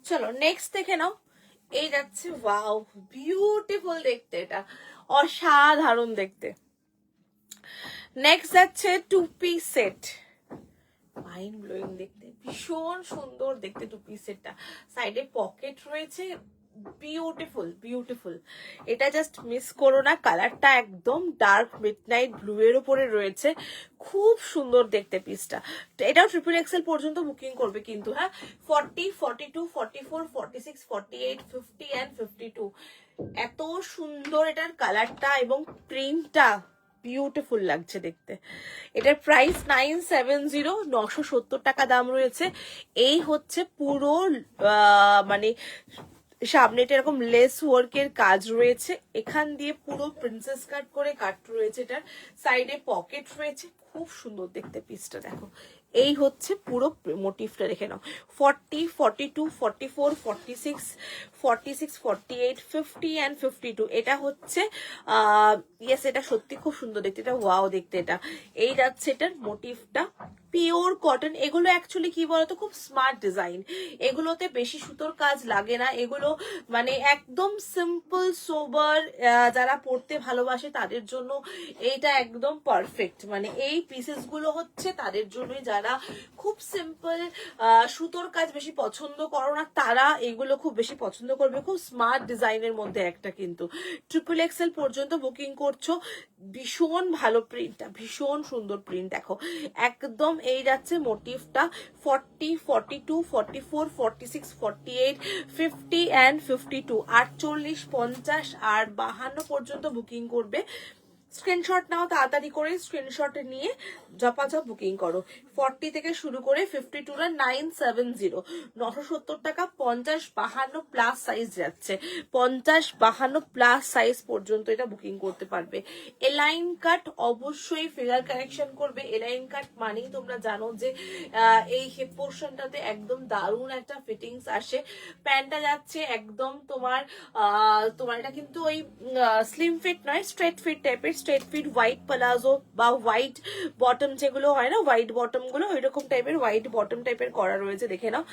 চলো নেক্সট দেখে নাও, এই যাচ্ছে ওয়াও বিউটিফুল দেখতে, এটা অসাধারণ দেখতে। নেক্সট যাচ্ছে 2 পিস সেট, মাইন্ড ব্লোয়িং দেখতে, ভীষণ সুন্দর দেখতে 2 পিস সেটটা। সাইডে পকেট রয়েছে, বিউটিফুল বিউটিফুল। এটা জাস্ট মিস করো না, কালারটা একদম ডার্ক মিডনাইট ব্লু এর উপরে রয়েছে, খুব সুন্দর দেখতে পিসটা। এটাও XXL পর্যন্ত বুকিং করবে কিন্তু, হ্যাঁ 40, 42, 44, 46, 48, 50 and 52। এত সুন্দর এটার কালারটা এবং প্রিন্টটা, বিউটিফুল লাগছে দেখতে। এটার প্রাইস 970, 970 টাকা দাম রয়েছে। এই হচ্ছে পুরো মানে সামনেটা এরকম লেস ওয়ার্কের কাজ রয়েছে, এখান দিয়ে পুরো প্রিন্সেস কাট করে কাট রয়েছে, এটার সাইডে পকেট রয়েছে, খুব সুন্দর দেখতে পিসটা দেখো। এই হচ্ছে পুরো মোটিভটা দেখে নাও। 40, 42, 44, 46, 46, 48, 50 and 52। এটা হচ্ছে ইয়েস, এটা সত্যি খুব সুন্দর দেখতে, এটা ওয়াও দেখতে। এটা এই যাচ্ছে এটার মোটিভটা, পিওর কটন। এগুলো অ্যাকচুয়ালি কি বলতো, খুব স্মার্ট ডিজাইন, এগুলোতে বেশি সুতোর কাজ লাগে না, এগুলো মানে একদম সিম্পল সোবার, যারা পড়তে ভালোবাসে তাদের জন্য এইটা একদম পারফেক্ট। মানে এই পিসেস গুলো হচ্ছে তাদের জন্যই, যারা খুব সিম্পল সুতোর কাজ বেশি পছন্দ করো না, তারা এগুলো খুব বেশি পছন্দ করবে। খুব স্মার্ট ডিজাইনের মধ্যে একটা, কিন্তু XXL পর্যন্ত বুকিং করছো। ভীষণ ভালো প্রিন্টটা, ভীষণ সুন্দর প্রিন্ট দেখো একদম। এই যাচ্ছে মোটিভটা 40, 42, 44, 46, 48, 50 and 52। 48, 50 আর 52 পর্যন্ত বুকিং করবে। স্ক্রিনশট নাও তাড়াতাড়ি করে, স্ক্রিনশট নিয়ে ঝপাঝপ বুকিং করো। 40 থেকে শুরু করে 52 না 970, 970 টাকা। 50, 52 প্লাস সাইজ যাচ্ছে, 50, 52 প্লাস সাইজ পর্যন্ত এটা বুকিং করতে পারবে। এলাইন কাট অবশ্যই ফিগার কারেকশন করবে। এলাইন কাট মানেই তোমরা জানো যে এই হিপ পোর্শনটাতে একদম দারুণ একটা ফিটিংস আসে। প্যান্টটা যাচ্ছে একদম তোমার এটা কিন্তু ওই স্লিম ফিট নয়, স্ট্রেট ফিট টাইপের, স্ট্রেট ফিট হোয়াইট প্লাজো বা হোয়াইট বটম যেগুলো হয় না, হোয়াইট বটম গুলো ওই রকম টাইপের, হোয়াইট বটম টাইপের করা রয়েছে দেখে নাও।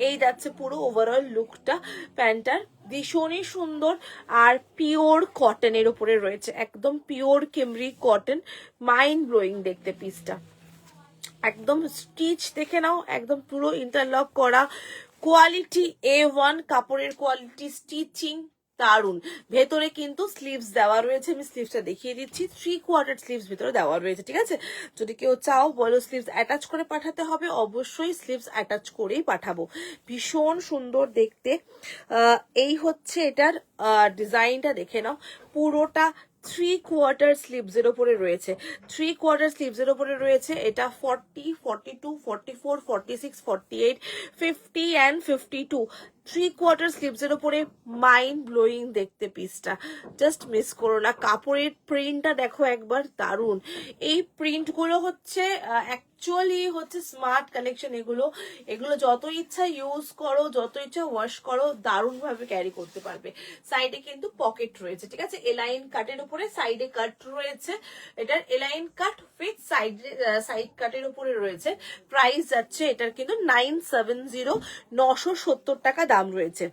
এই যাচ্ছে পুরো ওভারঅল লুকটা প্যান্টার, ভীষণই সুন্দর আর পিওর কটনের উপরে রয়েছে, একদম pure Camry cotton, mind blowing দেখতে পিসটা। একদম স্টিচ দেখে নাও, একদম পুরো ইন্টারলক করা, কোয়ালিটি A1 কাপড়ের কোয়ালিটি, স্টিচিং দারুন। ভেতরে কিন্তু স্লিভস দেওয়া রয়েছে, আমি স্লিভসটা দেখিয়ে দিচ্ছি, 3/4 স্লিভস ভেতরে দেওয়া রয়েছে, ঠিক আছে। যদি কেউ চাও বলো স্লিভস অ্যাটাচ করে পাঠাতে হবে, অবশ্যই স্লিভস অ্যাটাচ করেই পাঠাবো। ভীষণ সুন্দর দেখতে। এই হচ্ছে এটার ডিজাইনটা দেখে নাও, পুরোটা 3/4 স্লিভসের ওপরে রয়েছে, 3/4 স্লিভসের ওপরে রয়েছে। এটা 40, 42, 44, 46, 48, 50 অ্যান্ড 52 3/4 স্লিভসের ওপরে। মাইন্ড ব্লোয়িং দেখতে পিসটা, জাস্ট মিস করো না। কাপড়ের প্রিন্টটা দেখো একবার, দারুন। এই প্রিন্টগুলো হচ্ছে অ্যাকচুয়ালি হচ্ছে স্মার্ট কালেকশন। এগুলো যত ইচ্ছা ইউজ করো, যত ইচ্ছা ওয়াশ করো, দারুণ ভাবে ক্যারি করতে পারবে। সাইডে কিন্তু পকেট রয়েছে, ঠিক আছে। এলাইন কাটের উপরে সাইডে কাট রয়েছে, এটার এলাইন কাট উইথ সাইড কাটের উপরে রয়েছে। প্রাইস যাচ্ছে এটার কিন্তু 970, 970 টাকা দাম রয়েছে।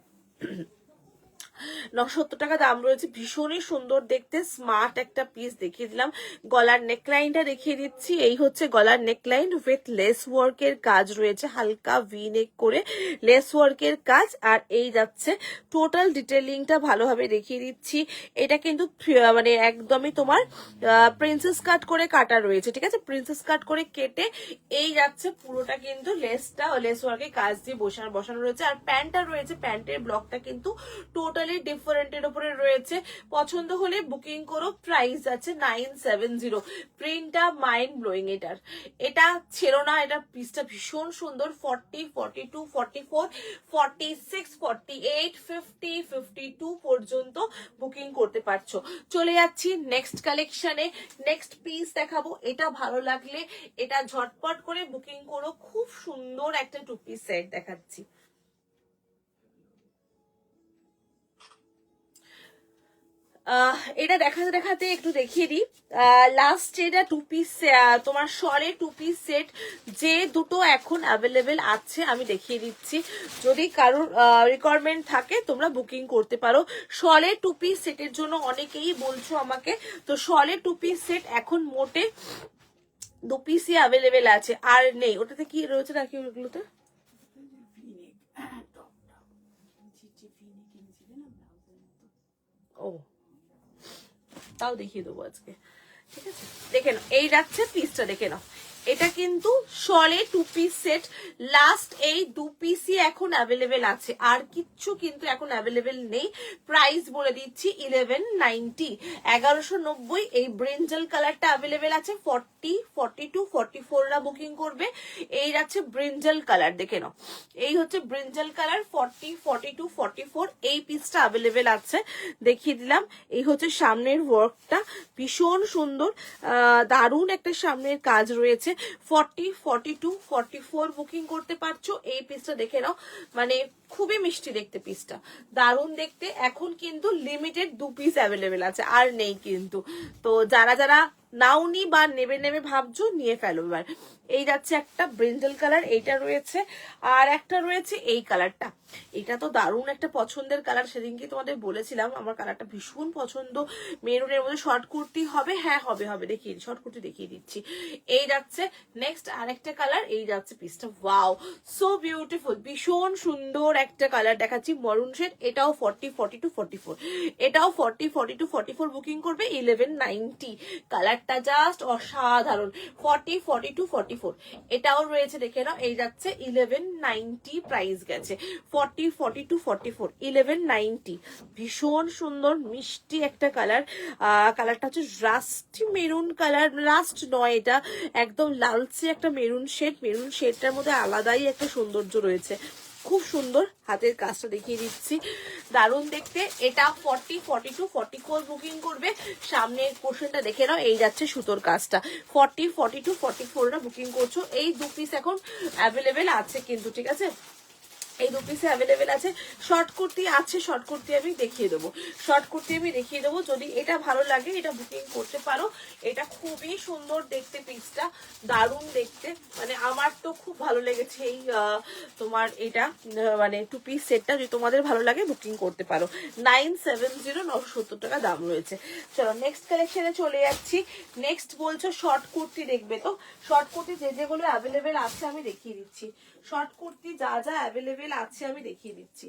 970 টাকা দাম রয়েছে। ভীষণই সুন্দর দেখতে, স্মার্ট একটা পিস দেখিয়ে দিলাম। গলার নেকলাইনটা দেখিয়ে দিচ্ছি। এই হচ্ছে গলার নেকলাইন উইথ লেস ওয়ার্কের কাজ রয়েছে, হালকা ভি নেক করে লেস ওয়ার্কের কাজ। আর এই যাচ্ছে টোটাল ডিটেলিংটা ভালোভাবে দেখিয়ে দিচ্ছি। এটা কিন্তু মানে একদমই তোমার প্রিন্সেস কাট করে কাটা রয়েছে, ঠিক আছে। প্রিন্সেস কাট করে কেটে এই যাচ্ছে পুরোটা কিন্তু লেস ওয়ার্কের কাজ দিয়ে বসানো রয়েছে। আর প্যান্টটা রয়েছে, প্যান্টের ব্লকটা কিন্তু টোটালি ডিফারেন্টের উপরে রয়েছে। পছন্দ হলে বুকিং করো। প্রাইস আছে 970। প্রিন্টটা মাইন্ড ব্লোয়িং এটার, এটা ছেড়ো না। এটা পিসটা ভীষণ সুন্দর। 40, 42, 44, 46, 48, 50, 52 পর্যন্ত বুকিং করতে পারছো। চলে যাচ্ছি নেক্সট কালেকশনে। নেক্সট পিস দেখাবো। এটা ভালো লাগলে এটা ঝটপট করে বুকিং করো। খুব সুন্দর একটা 2 পিস সেট দেখাচ্ছি। এটা দেখাতে দেখাতে একটু দেখিয়ে দিই। লাস্ট এটা 2 পিস, তোমার শলে 2 পিস সেট যে দুটো এখন অ্যাভেলেবেল আছে আমি দেখিয়ে দিচ্ছি। যদি কারোর রিকোয়ারমেন্ট থাকে তোমরা বুকিং করতে পারো। শলে 2 পিস সেটের জন্য অনেকেই বলছো আমাকে, তো শলে 2 পিস সেট এখন মোটে 2 পিসই অ্যাভেলেবেল আছে, আর নেই। ওটাতে কি রয়েছে নাকি ওগুলোতে? ও, তাও দেখিয়ে দেবো আজকে, ঠিক আছে। দেখে নাও, এই যাচ্ছে পিসটা, দেখে নাও। এটা কিন্তু শলে 2 পিস সেট। লাস্ট এই 2 পিসই এখন অ্যাভেলেবেল আছে, আর কিচ্ছু কিন্তু এখন অ্যাভেলেবেল নেই। প্রাইস বলে দিচ্ছি 1190, 1190। এই ব্রিঞ্জাল কালারটা অ্যাভেলেবেল আছে। 40, 42, 44 রা বুকিং করবে। এই যাচ্ছে ব্রিঞ্জাল কালার, দেখে নাও। এই হচ্ছে ব্রিঞ্জাল কালার, 40, 42, 44 এই পিসটা অ্যাভেলেবেল আছে, দেখিয়ে দিলাম। এই হচ্ছে সামনের ওয়ার্কটা, ভীষণ সুন্দর, দারুণ একটা সামনের কাজ রয়েছে। 40, 42, 44 বুকিং করতে পারছো। এই পিসটা দেখে নাও, মানে খুবই মিষ্টি দেখতে পিসটা, দারুণ দেখতে। এখন কিন্তু লিমিটেড 2 পিস অ্যাভেলেবেল আছে, আর নেই কিন্তু। তো যারা যারা নাওনি বা নেবে ভাবছো, নিয়ে ফেলো এবার। এই যাচ্ছে একটা ব্রিঞ্জাল কালার, এইটা রয়েছে। আর একটা রয়েছে এই কালারটা, এটা তো দারুণ একটা পছন্দের কালার। সেদিনকে তোমাদের বলেছিলাম আমার কালারটা ভীষণ পছন্দ। মেরুনের মধ্যে শর্ট কুর্তি হবে, হ্যাঁ হবে হবে, দেখিয়ে শর্ট কুর্তি দেখিয়ে দিচ্ছি। এই যাচ্ছে নেক্সট আরেকটা কালার, এই যাচ্ছে পিসটা, ওয়াও সো বিউটিফুল, ভীষণ সুন্দর একটা কালার দেখাচ্ছি, মরুন শেড। এটাও 40, 42, 44, এটাও 40, 42, 44 বুকিং করবে 1190। কালারটা জাস্ট অসাধারণ। 40, 42, 44 এটাও রয়েছে, দেখে নাও। এই যাচ্ছে 1190, প্রাইস গেছে 40, 42, 44, 1190। ভীষণ সুন্দর মিষ্টি একটা কালার। কালারটা হচ্ছে রাস্টি মেরুন কালার, রাস্ট নয়, এটা একদম লালচে একটা মেরুন শেড। মেরুন শেডটার মধ্যে আলাদাই একটা সৌন্দর্য রয়েছে, খুব সুন্দর। হাতের কাজটা দেখিয়ে দিচ্ছি, দারুণ দেখতে। এটা 40, 42, 44 বুকিং করবে। সামনের পোর্শনটা দেখে নাও, এই যাচ্ছে সুতোর কাজটা। 40, 42, 44 রা বুকিং করছো। এই 2 পিস এখন অ্যাভেলেবেল আছে কিন্তু, ঠিক আছে। এই 2 পিসে অ্যাভেলেবেল আছে। শর্ট কুর্তি আছে, শর্ট কুর্তি আমি দেখিয়ে দেবো, শর্ট কুর্তি আমি দেখিয়ে দেবো। যদি এটা ভালো লাগে এটা বুকিং করতে পারো। এটা খুবই সুন্দর দেখতে পিসটা, দারুণ দেখতে, মানে আমার তো খুব ভালো লেগেছে এই তোমার এটা মানে 2 পিস সেটটা। যদি তোমাদের ভালো লাগে বুকিং করতে পারো। 970, 970 টাকা দাম রয়েছে। চলো নেক্সট কালেকশনে চলে যাচ্ছি। নেক্সট বলছো শর্ট কুর্তি দেখবে, তো শর্ট কুর্তি যেগুলো অ্যাভেলেবেল আছে আমি দেখিয়ে দিচ্ছি। শর্ট কুর্তি যা যা অ্যাভেলেবেল আছে আমি দেখিয়ে দিচ্ছি।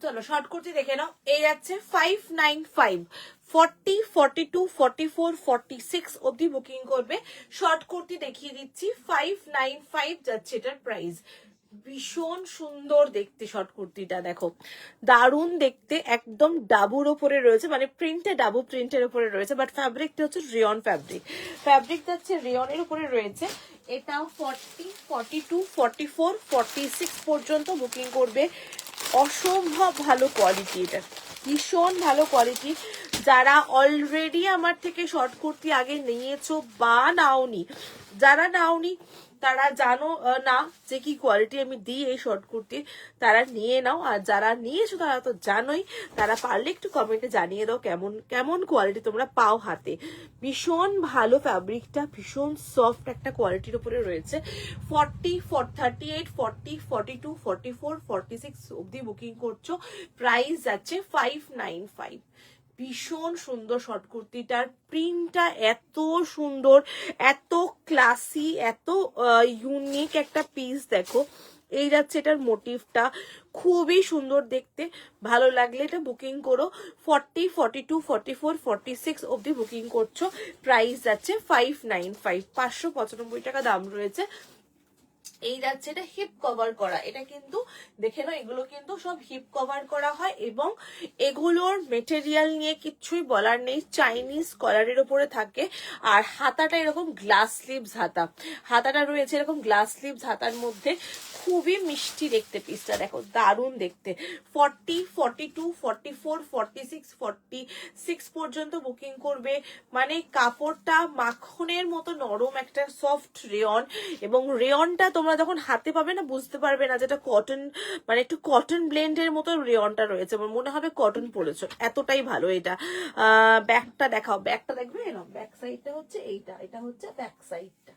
চলো শর্ট কুর্তি দেখে নাও। এই যাচ্ছে 595, 40, 42, 44, 46 অবধি বুকিং করবে। শর্ট কুর্তি দেখিয়ে দিচ্ছি, 595 যাচ্ছে এটার প্রাইস। ভীষণ সুন্দর দেখতে শর্ট কুর্তিটা, দেখো দারুণ দেখতে, একদম ডাবুর ওপরে রয়েছে, মানে প্রিন্টে ডাবু প্রিন্টের উপরে রয়েছে, বাট ফ্যাব্রিকটা হচ্ছে রিয়ন ফ্যাব্রিক। ফ্যাব্রিক যাচ্ছে রিয়নের উপরে রয়েছে। এটাও 40, 42, 44, 46 পর্যন্ত বুকিং করবে। অসম্ভব ভালো কোয়ালিটি, এটা ভীষণ ভালো কোয়ালিটি। যারা অলরেডি আমার থেকে শর্ট কুর্তি আগে নিয়েছো বা নাওনি, যারা নাওনি তারা জানো না যে কি কোয়ালিটি আমি দিই এই শর্ট কুর্তি, তারা নিয়ে নাও। আর যারা নিয়েছো তারা তো জানোই, তারা পারলে একটু কমেন্টে জানিয়ে দাও কেমন কেমন কোয়ালিটি তোমরা পাও হাতে। ভীষণ ভালো ফ্যাব্রিকটা, ভীষণ সফট একটা কোয়ালিটির উপরে রয়েছে। 40, 38, 40, 42, 44, 46 অবধি বুকিং করছো। প্রাইস যাচ্ছে 595। ভীষণ সুন্দর শর্ট কুর্তিটার প্রিন্টটা, এত সুন্দর, এত ক্লাসি, এত ইউনিক একটা পিস। দেখো এই যাচ্ছে এটার মোটিভটা, খুবই সুন্দর দেখতে। ভালো লাগলে এটা বুকিং করো। 40, 42, 44, 46 অবধি বুকিং করছো। প্রাইস যাচ্ছে 595, 595 টাকা দাম রয়েছে। এই যাচ্ছে এটা হিপ কভার করা, এটা কিন্তু দেখে নাও, এগুলো কিন্তু সব হিপ কভার করা হয় এবং এগুলোর মেটেরিয়াল নিয়ে কিচ্ছুই বলার নেই, চাইনিজ কলারের উপরে থাকে। আর হাতাটা এরকম গ্লাস স্লিভস হাতা, হাতাটা রয়েছে এরকম গ্লাস স্লিভস হাতার মধ্যে। খুবই মিষ্টি দেখতে পিসটা, দেখো দারুণ দেখতে। 40, 42, 44, 46, 46 পর্যন্ত বুকিং করবে। মানে কাপড়টা মাখনের মতো নরম, একটা সফট রেয়ন, এবং রেয়নটা তোমরা যখন হাতে পাবে না বুঝতে পারবে না যেটা কটন, মানে একটু কটন ব্লেন্ডের মতো রেয়নটা রয়েছে, আমার মনে হবে কটন পরেছো, এতটাই ভালো এটা। ব্যাকটা দেখাও, ব্যাকটা দেখবে এরকম, ব্যাক সাইডটা হচ্ছে এইটা, এটা হচ্ছে ব্যাক সাইডটা,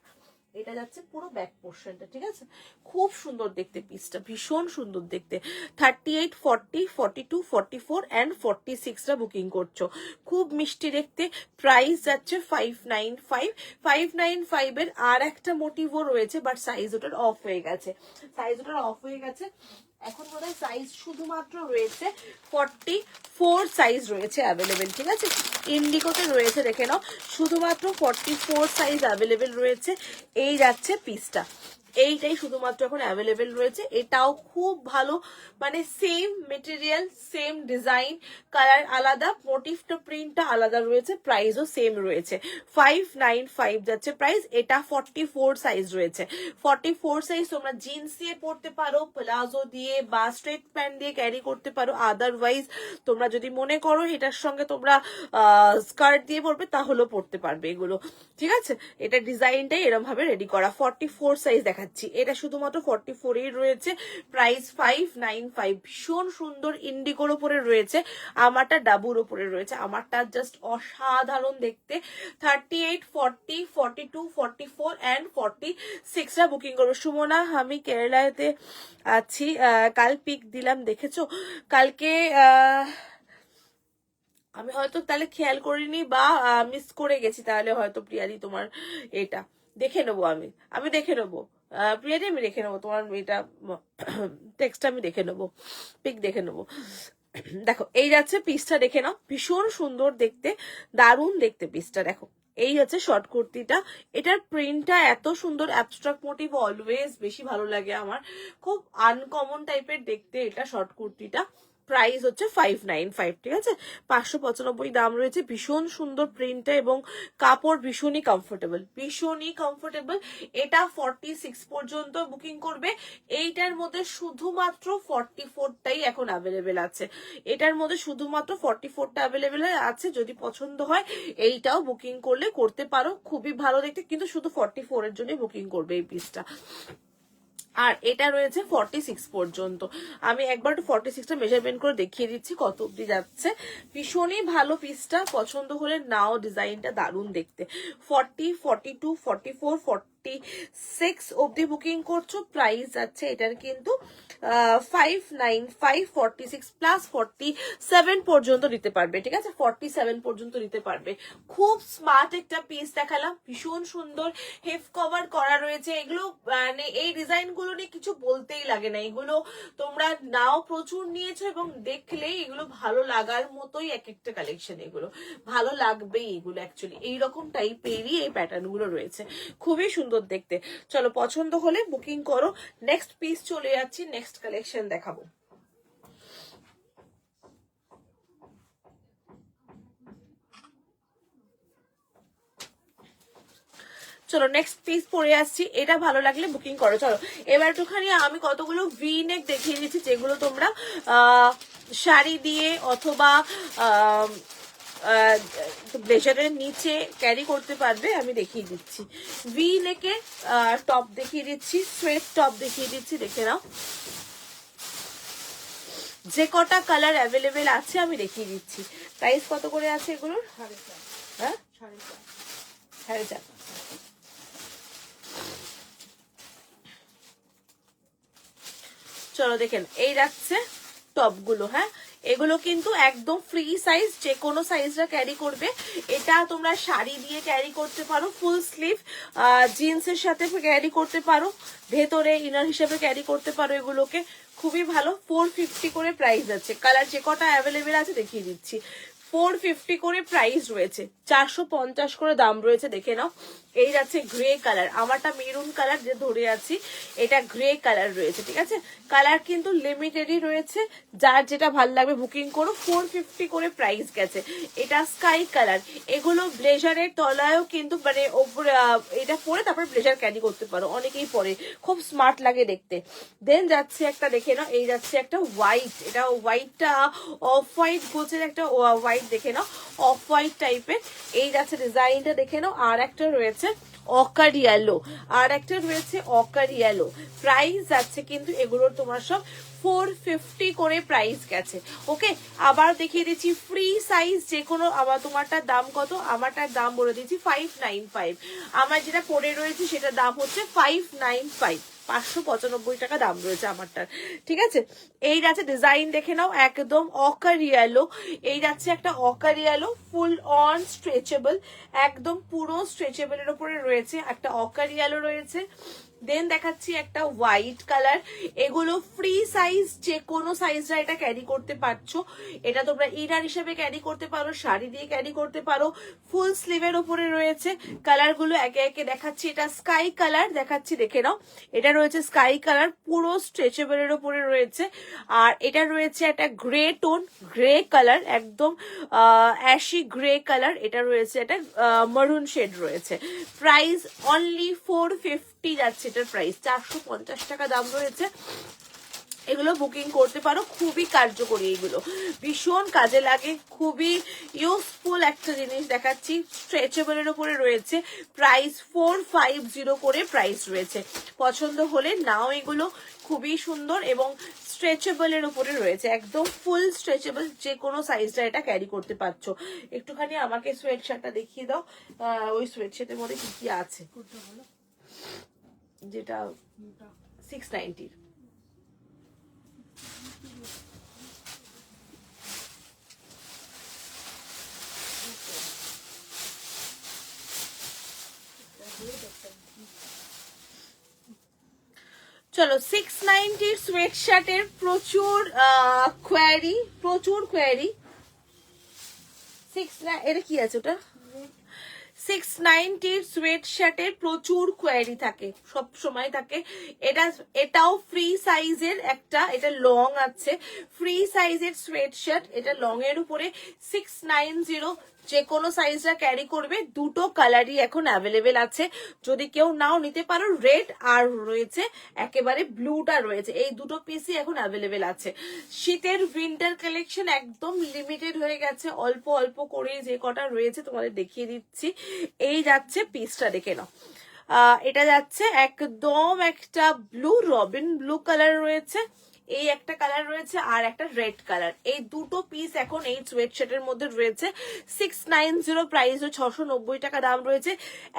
এটা যাচ্ছে পুরো ব্যাক পোর্শনটা, ঠিক আছে। খুব সুন্দর দেখতে পিসটা, ভীষণ সুন্দর দেখতে। 38, 40, 42, 44 অ্যান্ড 46টা বুকিং করছো। খুব মিষ্টি দেখতে। প্রাইস যাচ্ছে 595। 595 এর আর একটা মোটিভও রয়েছে, বাট সাইজ ওটার অফ হয়ে গেছে, সাইজ ওটার অফ হয়ে গেছে। এখন বোধহয় সাইজ শুধুমাত্র রয়েছে 44 সাইজ রয়েছে অ্যাভেলেবেল, ঠিক আছে। ইন্ডিগোতে রয়েছে, দেখে নাও, শুধুমাত্র 44 সাইজ অ্যাভেলেবেল রয়েছে। এই যাচ্ছে পিসটা, এইটাই শুধুমাত্র এখন অ্যাভেলেবেল রয়েছে। এটাও খুব ভালো, মানে same material, same design, colour আলাদা, মোটিভটা প্রিন্টটা আলাদা রয়েছে, প্রাইসও সেম রয়েছে। 595 যাচ্ছে প্রাইস। এটা 44 সাইজ রয়েছে। 44 সাইজ তোমরা জিন্স দিয়ে পরতে পারো, প্লাজো দিয়ে বা স্ট্রেট প্যান্ট দিয়ে ক্যারি করতে পারো। আদারওয়াইজ তোমরা যদি মনে করো এটার সঙ্গে তোমরা স্কার্ট দিয়ে পরবে তাহলেও পরতে পারবে এগুলো, ঠিক আছে। এটা ডিজাইনটাই এরকম ভাবে রেডি করা। 44 সাইজ দেখাচ্ছি, এটা শুধুমাত্র 44 এই রয়েছে। প্রাইস 595। ভীষণ সুন্দর ইন্ডিগোর উপরে রয়েছে, আমারটা ডাবুর উপরে রয়েছে, আমারটা জাস্ট অসাধারণ দেখতে। 38, 40, 42, 44 অ্যান্ড 46টা বুকিং করবো। সুমনা, আমি কেরালাতে আছি, কাল পিক দিলাম দেখেছো? কালকে আমি হয়তো তাহলে খেয়াল করিনি বা মিস করে গেছি, তাহলে হয়তো প্রিয়াদি তোমার এটা দেখে নেবো, আমি দেখে নেবো প্রিয়াদি, আমি দেখে নেবো তোমার এটা টেক্সটটা, আমি দেখে নেবো, পিক দেখে নেবো। দেখো এই যাচ্ছে পিসটা, দেখে নাও, ভীষণ সুন্দর দেখতে, দারুণ দেখতে পিসটা। দেখো এই হচ্ছে শর্ট কুর্তিটা, এটার প্রিন্টটা এত সুন্দর, অ্যাবস্ট্রাক্ট মোটিভ অলওয়েজ বেশি ভালো লাগে আমার, খুব আনকমন টাইপের দেখতে এটা শর্ট কুর্তিটা। প্রাইস হচ্ছে 595, ঠিক আছে। 595 দাম রয়েছে। ভীষণ সুন্দর প্রিন্টটা এবং কাপড় ভীষণই কমফোর্টেবল, ভীষণই কমফোর্টেবল। এটা 46 পর্যন্ত বুকিং করবে। এইটার মধ্যে শুধুমাত্র 44টাই এখন অ্যাভেলেবেল আছে, এটার মধ্যে শুধুমাত্র 44টা অ্যাভেলেবেল আছে। যদি পছন্দ হয় এইটাও বুকিং করলে করতে পারো, খুবই ভালো দেখতে, কিন্তু শুধু 44 এর জন্য বুকিং করবে এই পিসটা। আর এটা রয়েছে 46 পর্যন্ত। আমি একবার 46টা মেজারমেন্ট করে দেখিয়ে দিচ্ছি কত অব্দি যাচ্ছে। ভীষণই ভালো পিসটা, পছন্দ হলে নাও, ডিজাইনটা দারুণ দেখতে। 40, 42, 44, 46 অব্দি বুকিং করছো। প্রাইস যাচ্ছে এটার কিন্তু 595 46 প্লাস 47 পর্যন্ত নিতে পারবে, ঠিক আছে, 47 পর্যন্ত নিতে পারবে। খুব স্মার্ট একটা পিস দেখালাম, ভীষণ সুন্দর হেফ কভার করা রয়েছে। এগুলো মানে এই ডিজাইন গুলো নিয়ে কিছু বলতেই লাগে না, এগুলো তোমরা নাও প্রচুর নিয়েছো এবং দেখলেই এগুলো ভালো লাগার মতোই এক একটা কালেকশন, এগুলো ভালো লাগবেই। এগুলো অ্যাকচুয়ালি এইরকম টাইপেরই এই প্যাটার্ন গুলো রয়েছে, খুবই সুন্দর দেখতে। চলো পছন্দ হলে বুকিং করো। নেক্সট পিস চলে যাচ্ছি, নেক্সট কালেকশন দেখাবো। চলো নেক্সট পিস পরে আসছি, এটা ভালো লাগলে বুকিং করো। চলো এবার একটুখানি আমি কতগুলো ভি নেক দেখিয়ে দিচ্ছি, যেগুলো তোমরা শাড়ি দিয়ে অথবা ব্লেজারের নিচে ক্যারি করতে পারবে। আমি দেখিয়ে দিচ্ছি, ভি নেকে টপ দেখিয়ে দিচ্ছি, সোয়েট টপ দেখিয়ে দিচ্ছি, দেখে নাও। যে কটা কালার অ্যাভেলেবেল আছে আমি দেখিয়ে দিচ্ছি। প্রাইস কত করে আছে এগুলোর? 4.5। হ্যাঁ 4.5। 4.5। চলো দেখেন, এই রাখছে টপ গুলো। হ্যাঁ এগুলো কিন্তু একদম ফ্রি সাইজ, যে কোনো সাইজটা ক্যারি করবে। এটা তোমরা শাড়ি দিয়ে ক্যারি করতে পারো, ফুল স্লিভ জিন্সের সাথে ক্যারি করতে পারো, ভেতরে ইনার হিসেবে ক্যারি করতে পারো। এগুলোকে খুবই ভালো। 450 করে প্রাইস আছে। কালার যে কটা অ্যাভেলেবেল আছে দেখিয়ে দিচ্ছি। 450 করে প্রাইস রয়েছে, 450 করে দাম রয়েছে, দেখে নাও। এই যাচ্ছে গ্রে কালার, আমারটা মেরুন কালার যে ধরে আছি, এটা গ্রে কালার রয়েছে, ঠিক আছে। কালার কিন্তু লিমিটেডই রয়েছে, যার যেটা ভাল লাগবে বুকিং করো। 450 করে প্রাইস গেছে। এটা স্কাই কালার। এগুলো ব্লেজারের তলায়ও কিন্তু মানে ওপরে এটা পরে তারপর ব্লেজার ক্যারি করতে পারো, অনেকেই পরে, খুব স্মার্ট লাগে দেখতে। দেন যাচ্ছে একটা, দেখে নাও, এই যাচ্ছে একটা হোয়াইট, এটা হোয়াইটটা অফ হোয়াইট গোছের একটা হোয়াইট, দেখে নাও, অফ হোয়াইট টাইপের। এই যাচ্ছে ডিজাইনটা, দেখে নাও। আর একটা রয়েছে অকার ইয়েলো, আর একটা রয়েছে অকার ইয়েলো। প্রাইস যাচ্ছে কিন্তু এগুলোর তোমার সব 450 করে প্রাইস গেছে। ওকে, আবার দেখিয়ে দিচ্ছি ফ্রি সাইজ যে কোনো। আবার তোমারটার দাম কত? আমারটার দাম বলে দিচ্ছি 595। আমার যেটা পরে রয়েছে সেটার দাম হচ্ছে 595, 595 টাকা দাম রয়েছে আমারটার, ঠিক আছে। এই যাচ্ছে ডিজাইন, দেখে নাও, একদম অকার ইয়েলো। এই যাচ্ছে একটা অকার ইয়েলো, ফুল অন স্ট্রেচেবল, একদম পুরো স্ট্রেচেবলের উপরে রয়েছে। একটা অকার ইয়েলো রয়েছে। দেন দেখাচ্ছি একটা হোয়াইট কালার। এগুলো ফ্রি সাইজ, যে কোনো সাইজটা এটা ক্যারি করতে পারছো। এটা তোমরা ইনার হিসেবে ক্যারি করতে পারো, শাড়ি দিয়ে ক্যারি করতে পারো। ফুল স্লিভের উপরে রয়েছে। কালারগুলো একে একে দেখাচ্ছি। এটা স্কাই কালার দেখাচ্ছি, দেখে নাও। এটা রয়েছে স্কাই কালার, পুরো স্ট্রেচেবলের উপরে রয়েছে। আর এটা রয়েছে একটা গ্রে টোন, গ্রে কালার, একদম অ্যাশি গ্রে কালার। এটা রয়েছে একটা মারুন শেড রয়েছে। প্রাইস অনলি 450 যাচ্ছে এটার প্রাইস, 450 টাকা দাম রয়েছে। এগুলো বুকিং করতে পারো, খুবই কার্যকরী, এগুলো ভীষণ কাজে লাগে, খুবই ইউজফুল একটা জিনিস দেখাচ্ছি। স্ট্রেচেবলের উপরে রয়েছে। প্রাইস 450 করে প্রাইস রয়েছে। পছন্দ হলে নাও, এগুলো খুবই সুন্দর এবং স্ট্রেচেবলের উপরে রয়েছে, একদম ফুল স্ট্রেচেবল, যে কোনো সাইজটা এটা ক্যারি করতে পারছো। একটুখানি আমাকে সোয়েট শার্টটা দেখিয়ে দাও, ওই সোয়েট শার্টের মধ্যে কি কি আছে, যেটা 690। চলো 690 সোয়েট শার্টের প্রচুর কোয়ারি, প্রচুর কোয়ারি। এটা কি আছে ওটা? 690 সোয়েট শার্টের প্রচুর কোয়ারি থাকে, সব সময় থাকে। এটাও ফ্রি সাইজের একটা, এটা লং আছে, ফ্রি সাইজের সোয়েট শার্ট। এটা লং এর উপরে 690, যে কোনো সাইজটা ক্যারি করবে। দুটো কালারই এখন অ্যাভেলেবেল আছে, যদি কেউ নাও নিতে পারো। রেড আর রয়েছে একেবারে ব্লুটা রয়েছে, এই দুটো পিসই এখন অ্যাভেলেবেল আছে। শীতের উইন্টার কালেকশন একদম লিমিটেড হয়ে গেছে, অল্প অল্প করে যে কটা রয়েছে তোমাদের দেখিয়ে দিচ্ছি। এই যাচ্ছে পিসটা, দেখে নাও। এটা যাচ্ছে একদম একটা ব্লু, রবিন ব্লু কালার রয়েছে, এই একটা কালার রয়েছে, আর একটা রেড কালার। এই দুটো পিস এখন এই সোয়েট শার্টের মধ্যে রয়েছে। 690 প্রাইস, 690 টাকা দাম রয়েছে।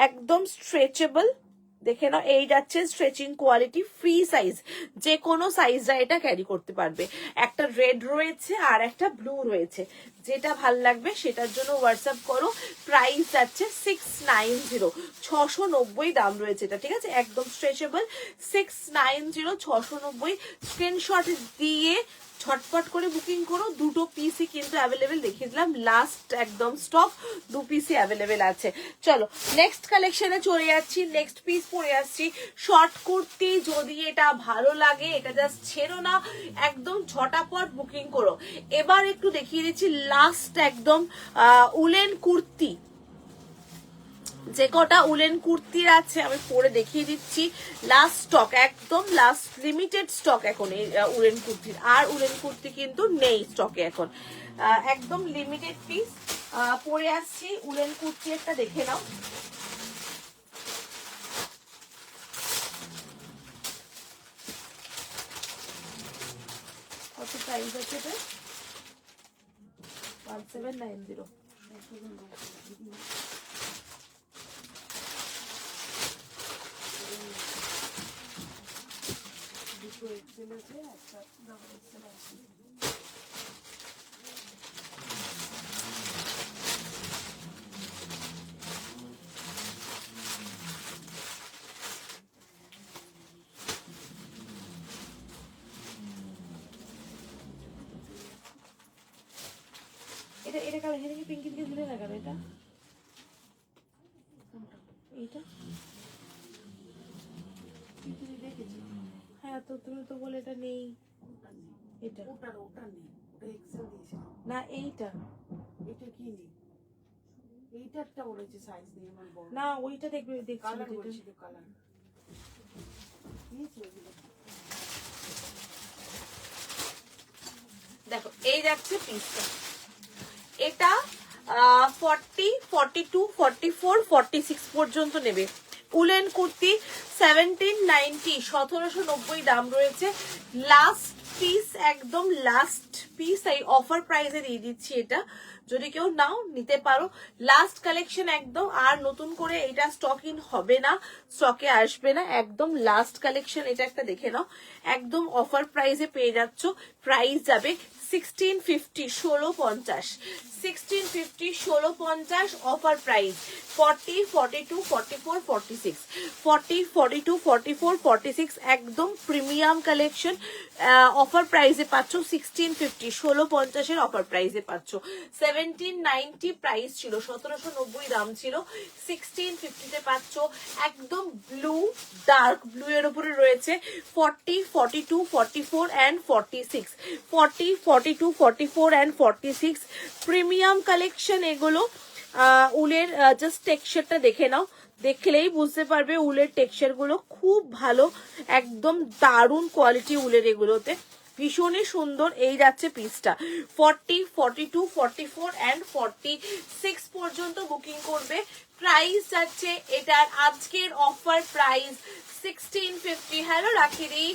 একদম স্ট্রেচেবল, দেখে নাও, এই যাচ্ছে স্ট্রেচিং কোয়ালিটি, ফ্রি সাইজ, যে কোনো সাইজটা এটা ক্যারি করতে পারবে। একটা রেড রয়েছে আর একটা ব্লু রয়েছে, যেটা ভাল লাগবে সেটার জন্য হোয়াটসঅ্যাপ করো। প্রাইস যাচ্ছে 690, 690 দাম রয়েছে এটা, ঠিক আছে, একদম স্ট্রেচেবল। 690, 690, স্ক্রিনশট দিয়ে ঝটপট করে বুকিং করো। দুটো পিসই কিন্তু অ্যাভেলেবেল, দেখিয়ে দিলাম, লাস্ট একদম স্টক, 2 পিসই অ্যাভেলেবেল আছে। চলো নেক্সট কালেকশনে চলে যাচ্ছি, নেক্সট পিস পরে আসছি, শর্ট কুর্তি। যদি এটা ভালো লাগে এটা জাস্ট ছেড়ো না, একদম ঝটাপট বুকিং করো। এবার একটু দেখিয়ে দিচ্ছি লাস্ট একদম উলেন কুর্তি, যে কটা উলেন কুর্তির আছে আমি পরে দেখিয়ে দিচ্ছি। লাস্ট স্টক, একদম লাস্ট লিমিটেড স্টক এখন এই উলেন কুর্তির, আর উলেন কুর্তি কিন্তু নেই স্টকে এখন, একদম লিমিটেড পিস পরে আসছি। উলেন কুর্তি একটা দেখে নাও, কত প্রাইস আছে এটা? 1790। দুটো এক্সেল আছে, একটা ডাবল এক্সেল আছে। এটা এটা কালার, এখানে কি পিঙ্কি দিকে দিলে না কেন? এটা এইটা তুমি দেখেছি? হ্যাঁ, তো তুমি তো বলে এটা নেই। এটা ওটা নেই, ওটা এক্সেল দিয়েছে না, এইটা এটা কি নেই, এইটারটা বলেছে সাইজ নেই আমার বড় না, ওইটা দেখবে, দেখছি কালার যেটা। বলছিল, কালার নিয়েছি ওগুলো। দেখো এই যাচ্ছে পিসটা, এটা 40, 42, 44, 46 পর্যন্ত নেবে। উলেন কুর্তি 1790, 1790 দাম রয়েছে। লাস্ট পিস, একদম লাস্ট পিস, এই অফার প্রাইসে দিয়ে দিচ্ছি এটা, যদি কেউ নাও নিতে পারো। লাস্ট কালেকশন একদম, আর নতুন করে এটা স্টক ইন হবে না, স্টকে আসবে না, একদম লাস্ট কালেকশন। এটা একটা দেখে নাও, একদম অফার প্রাইসে পেয়ে যাচ্ছ। প্রাইস যাবে 1650, 1650, 1650, 1650 অফার প্রাইস। 40, 42, 44, 46, 40, 42, 44, 46 একদম প্রিমিয়াম কালেকশন। অফার প্রাইসে পাচ্ছ 1650, 1650 এর অফার প্রাইসে পাচ্ছ। 1790 প্রাইস ছিল, 1790 দাম ছিল, 1650 তে পাচ্ছ। একদম ব্লু, ডার্ক ব্লু এর উপরে রয়েছে 40, 42, 44 and 46, 40, 42, 44 and 46 প্রিমিয়াম কালেকশন এগুলো। উলের জাস্ট টেক্সচারটা দেখে নাও, দেখলেই বুঝতে পারবে উলের টেক্সচার গুলো খুব ভালো, একদম দারুণ কোয়ালিটি উলের এগুলোতে, ভীষণই সুন্দর। এই যাচ্ছে পিসটা 40, 42, 44 and 46 পর্যন্ত বুকিং করবে। প্রাইস যাচ্ছে এটার আজকের অফার প্রাইস 1650। হ্যালো রাখিরি,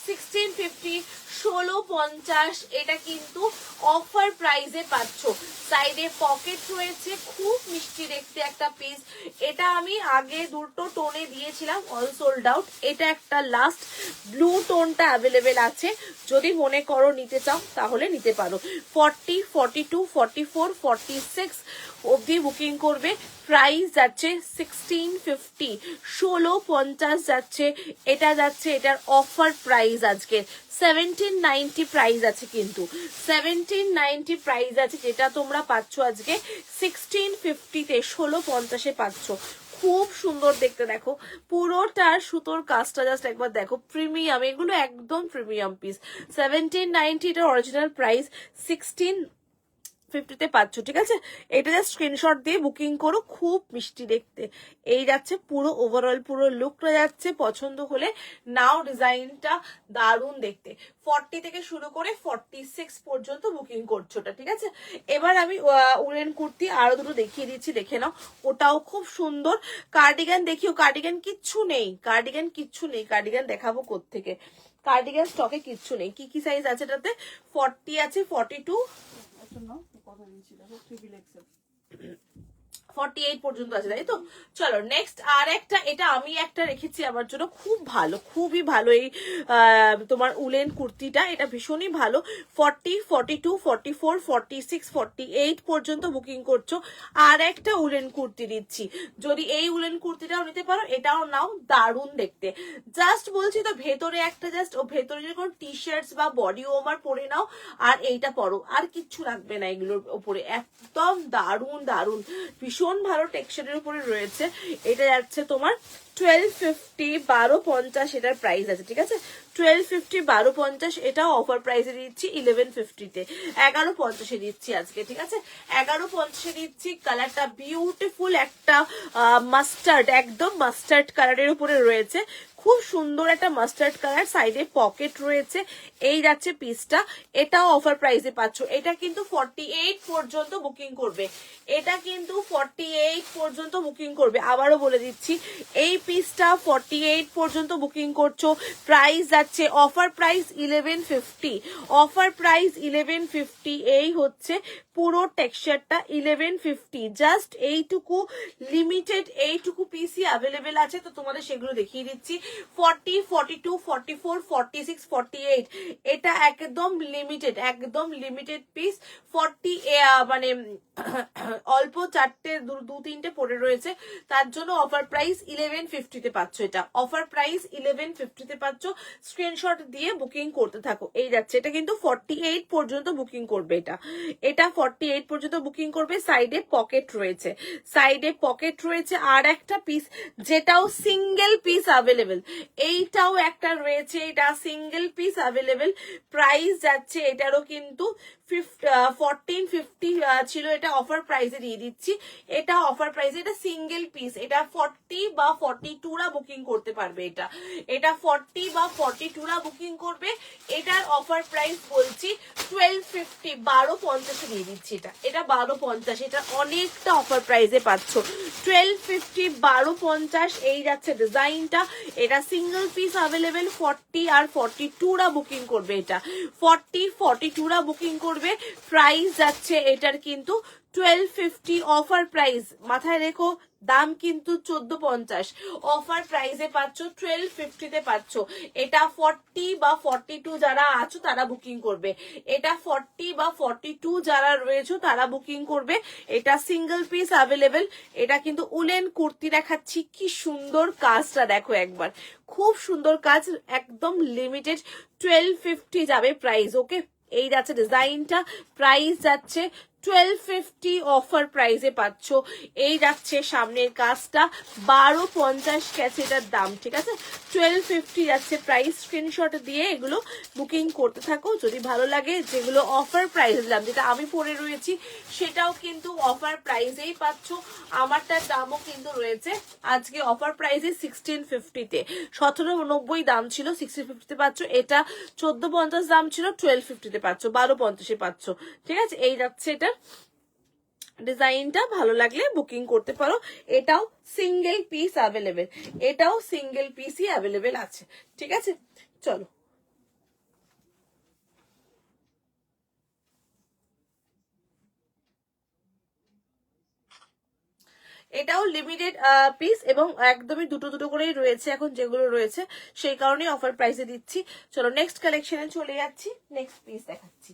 1650, 1650 এটা কিন্তু অফার প্রাইসে পাচ্ছ। সাইডে পকেট রয়েছে, খুব মিষ্টি দেখতে একটা পিস। এটা আমি আগে দুটো টোনে দিয়েছিলাম, অল সোল্ড আউট। এটা একটা লাস্ট ব্লু টোনটা অ্যাভেলেবেল আছে, যদি মনে করো নিতে চাও তাহলে নিতে পারো। 40, 42, 44, 46 অবধি বুকিং করবে। প্রাইস যাচ্ছে 1650, 1650 যাচ্ছে। এটা যাচ্ছে এটার অফার প্রাইস আজকে 1790 প্রাইস আছে, কিন্তু 1790 প্রাইস আছে, যেটা তোমরা পাচ্ছ আজকে 1650 তে, 1650 পাচ্ছ। খুব সুন্দর দেখতে, দেখো পুরোটার সুতোর কাজটা জাস্ট একবার দেখো, প্রিমিয়াম, এগুলো একদম প্রিমিয়াম পিস। 1790 এটার অরিজিনাল প্রাইস, 1650 তে পাচ্ছ, ঠিক আছে। এটা জাস্ট স্ক্রিনশট দিয়ে বুকিং করো, খুব মিষ্টি দেখতে। এই যাচ্ছে পুরো ওভারঅল, পুরো লুকটা যাচ্ছে। পছন্দ হলে নাও, ডিজাইনটা দারুণ দেখতে। 40 থেকে শুরু করে 46 পর্যন্ত বুকিং করছো ওটা, ঠিক আছে। এবার আমি উলেন কুর্তি আরো দুটো দেখিয়ে দিচ্ছি, দেখে নাও, ওটাও খুব সুন্দর। কার্ডিগান দেখিও, কার্ডিগান কিচ্ছু নেই, কার্ডিগান কিচ্ছু নেই, কার্ডিগান দেখাবো কোত্থেকে, কার্ডিগান স্টকে কিচ্ছু নেই। কি কি সাইজ আছে এটাতে? 40 আছে, 42, একটা নাও, কথা নিয়েছি, দেখো ট্রিপল এক্সেল, 48 পর্যন্ত আছে, তাই তো? চলো নেক্সট আর একটা, এটা আমি একটা রেখেছি আমার জন্য, খুব ভালো, খুবই ভালো এই তোমার উলেন কুর্তিটা, এটা ভীষণই ভালো। 40, 42, 44, 46, 48 পর্যন্ত বুকিং করছো। আর একটা উলেন কুর্তি দিচ্ছি, যদি এই উলেন কুর্তিটাও নিতে পারো, এটাও নাও, দারুণ দেখতে। জাস্ট বলছি তো, ভেতরে একটা জাস্ট ও ভেতরে যদি কোনো টি শার্টস বা বডি ওভার পরে নাও আর এইটা পরো, আর কিচ্ছু লাগবে না এগুলোর উপরে, একদম দারুণ দারুণ, ভীষণ ভালো টেক্সচারের উপরে রয়েছে। এটা যাচ্ছে তোমার 1250, 1250 এটার প্রাইস আছে, ঠিক আছে? 1250, 1250, এটাও অফার প্রাইসে দিচ্ছি 1150-তে, 1150-এ দিচ্ছি আজকে, ঠিক আছে? 1150-এ দিচ্ছি। কালারটা বিউটিফুল একটা মাস্টার্ড, একদম মাস্টার্ড কালারের উপরে রয়েছে, খুব সুন্দর একটা মাস্টার্ড কালার, সাইডে পকেট রয়েছে। এই যাচ্ছে পিসটা, এটাও অফার প্রাইসে পাচ্ছ। এটা কিন্তু 48 পর্যন্ত বুকিং করবে, এটা কিন্তু 48 পর্যন্ত বুকিং করবে। আবারও বলে দিচ্ছি, এই পিসটা 48 পর্যন্ত বুকিং করছো। প্রাইস যাচ্ছে অফার প্রাইস 1150, অফার প্রাইস 1150। এই হচ্ছে পুরো টেক্সচারটা 1150, জাস্ট এইটুকু লিমিটেড, এইটুকু পিসই অ্যাভেলেবেল আছে, তো তোমাদের সেগুলো দেখিয়ে দিচ্ছি। 40, 42, 44, 46, 48, এটা একদম লিমিটেড, একদম লিমিটেড পিস। 40 মানে অল্প চারটে দু তিনটে পড়ে রয়েছে, তার জন্য অফার প্রাইস 1150-তে পাচ্ছ। এটা অফার প্রাইস 1150-তে পাচ্ছ। স্ক্রিনশট দিয়ে বুকিং করতে থাকো। এই যাচ্ছে, এটা কিন্তু 48 পর্যন্ত বুকিং করবে, এটা 48 পর্যন্ত বুকিং করবে। সাইডে পকেট রয়েছে, সাইডে পকেট রয়েছে। আর একটা পিস যেটাও সিঙ্গেল পিস অ্যাভেলেবেল, এইটাও একটা রয়েছে, এটা সিঙ্গেল পিস অ্যাভেলেবেল। প্রাইস যাচ্ছে এটারও কিন্তু 1450 ছিল, এটা অফার প্রাইসে দিয়ে দিচ্ছি। এটা অফার প্রাইসে, এটা সিঙ্গেল পিস, এটা 40 বা 42রা বুকিং করতে পারবে। এটা 40 বা 42রা বুকিং করবে। এটার অফার প্রাইস বলছি 1250, 1250 দিয়ে দিচ্ছি। এটা 1250, এটা অনেকটা অফার প্রাইসে পাচ্ছ। 1250, 1250 এই যাচ্ছে ডিজাইনটা। এটা সিঙ্গেল পিস অ্যাভেলেবেল, 40 আর 42রা বুকিং করবে। এটা 40, 42রা বুকিং করবে। প্রাইস যাচ্ছে এটার কিন্তু 1250, অফার প্রাইস মাথায় রেখো, দাম কিন্তু 1450, অফার প্রাইসে পাচ্ছ 1250-তে পাচ্ছ। এটা 40 বা 42 যারা আছো তারা বুকিং করবে, এটা 40 বা 42 যারা রয়েছে তারা বুকিং করবে। এটা সিঙ্গেল পিস অ্যাভেলেবেল। এটা কিন্তু উলেন কুর্তি দেখাচ্ছি, কি সুন্দর কাজটা দেখো একবার, খুব সুন্দর কাজ, একদম লিমিটেড। 1250 যাবে প্রাইস, ওকে? এই যাচ্ছে ডিজাইনটা, প্রাইস যাচ্ছে 1250, অফার প্রাইসে পাচ্ছ। এই যাচ্ছে সামনের কাজটা, 1250 গেছে এটার দাম, ঠিক আছে? 1250 যাচ্ছে প্রাইস। স্ক্রিনশট দিয়ে এগুলো বুকিং করতে থাকো, যদি ভালো লাগে। যেগুলো অফার প্রাইস দিলাম, যেটা আমি পরে রয়েছি সেটাও কিন্তু অফার প্রাইসেই পাচ্ছ। আমারটার দামও কিন্তু রয়েছে আজকে অফার প্রাইসে 1650-তে, 1790 দাম ছিল, 1650-তে পাচ্ছ। এটা 1450 দাম ছিল, 1250-তে পাচ্ছ, 1250-এ পাচ্ছ, ঠিক আছে? এই যাচ্ছে এটা ডিজাইনটা, ভালো লাগলে বুকিং করতে পারো। এটাও সিঙ্গেল পিস অ্যাভেলেবেল, এটাও সিঙ্গেল পিসই অ্যাভেলেবেল আছে, ঠিক আছে? চলো এটাও লিমিটেড পিস, এবং একদমই দুটো দুটো করেই রয়েছে এখন, যেগুলো রয়েছে সেই কারণেই অফার প্রাইসে দিচ্ছি। চলো নেক্সট কালেকশনে চলে যাচ্ছি, নেক্সট পিস দেখাচ্ছি।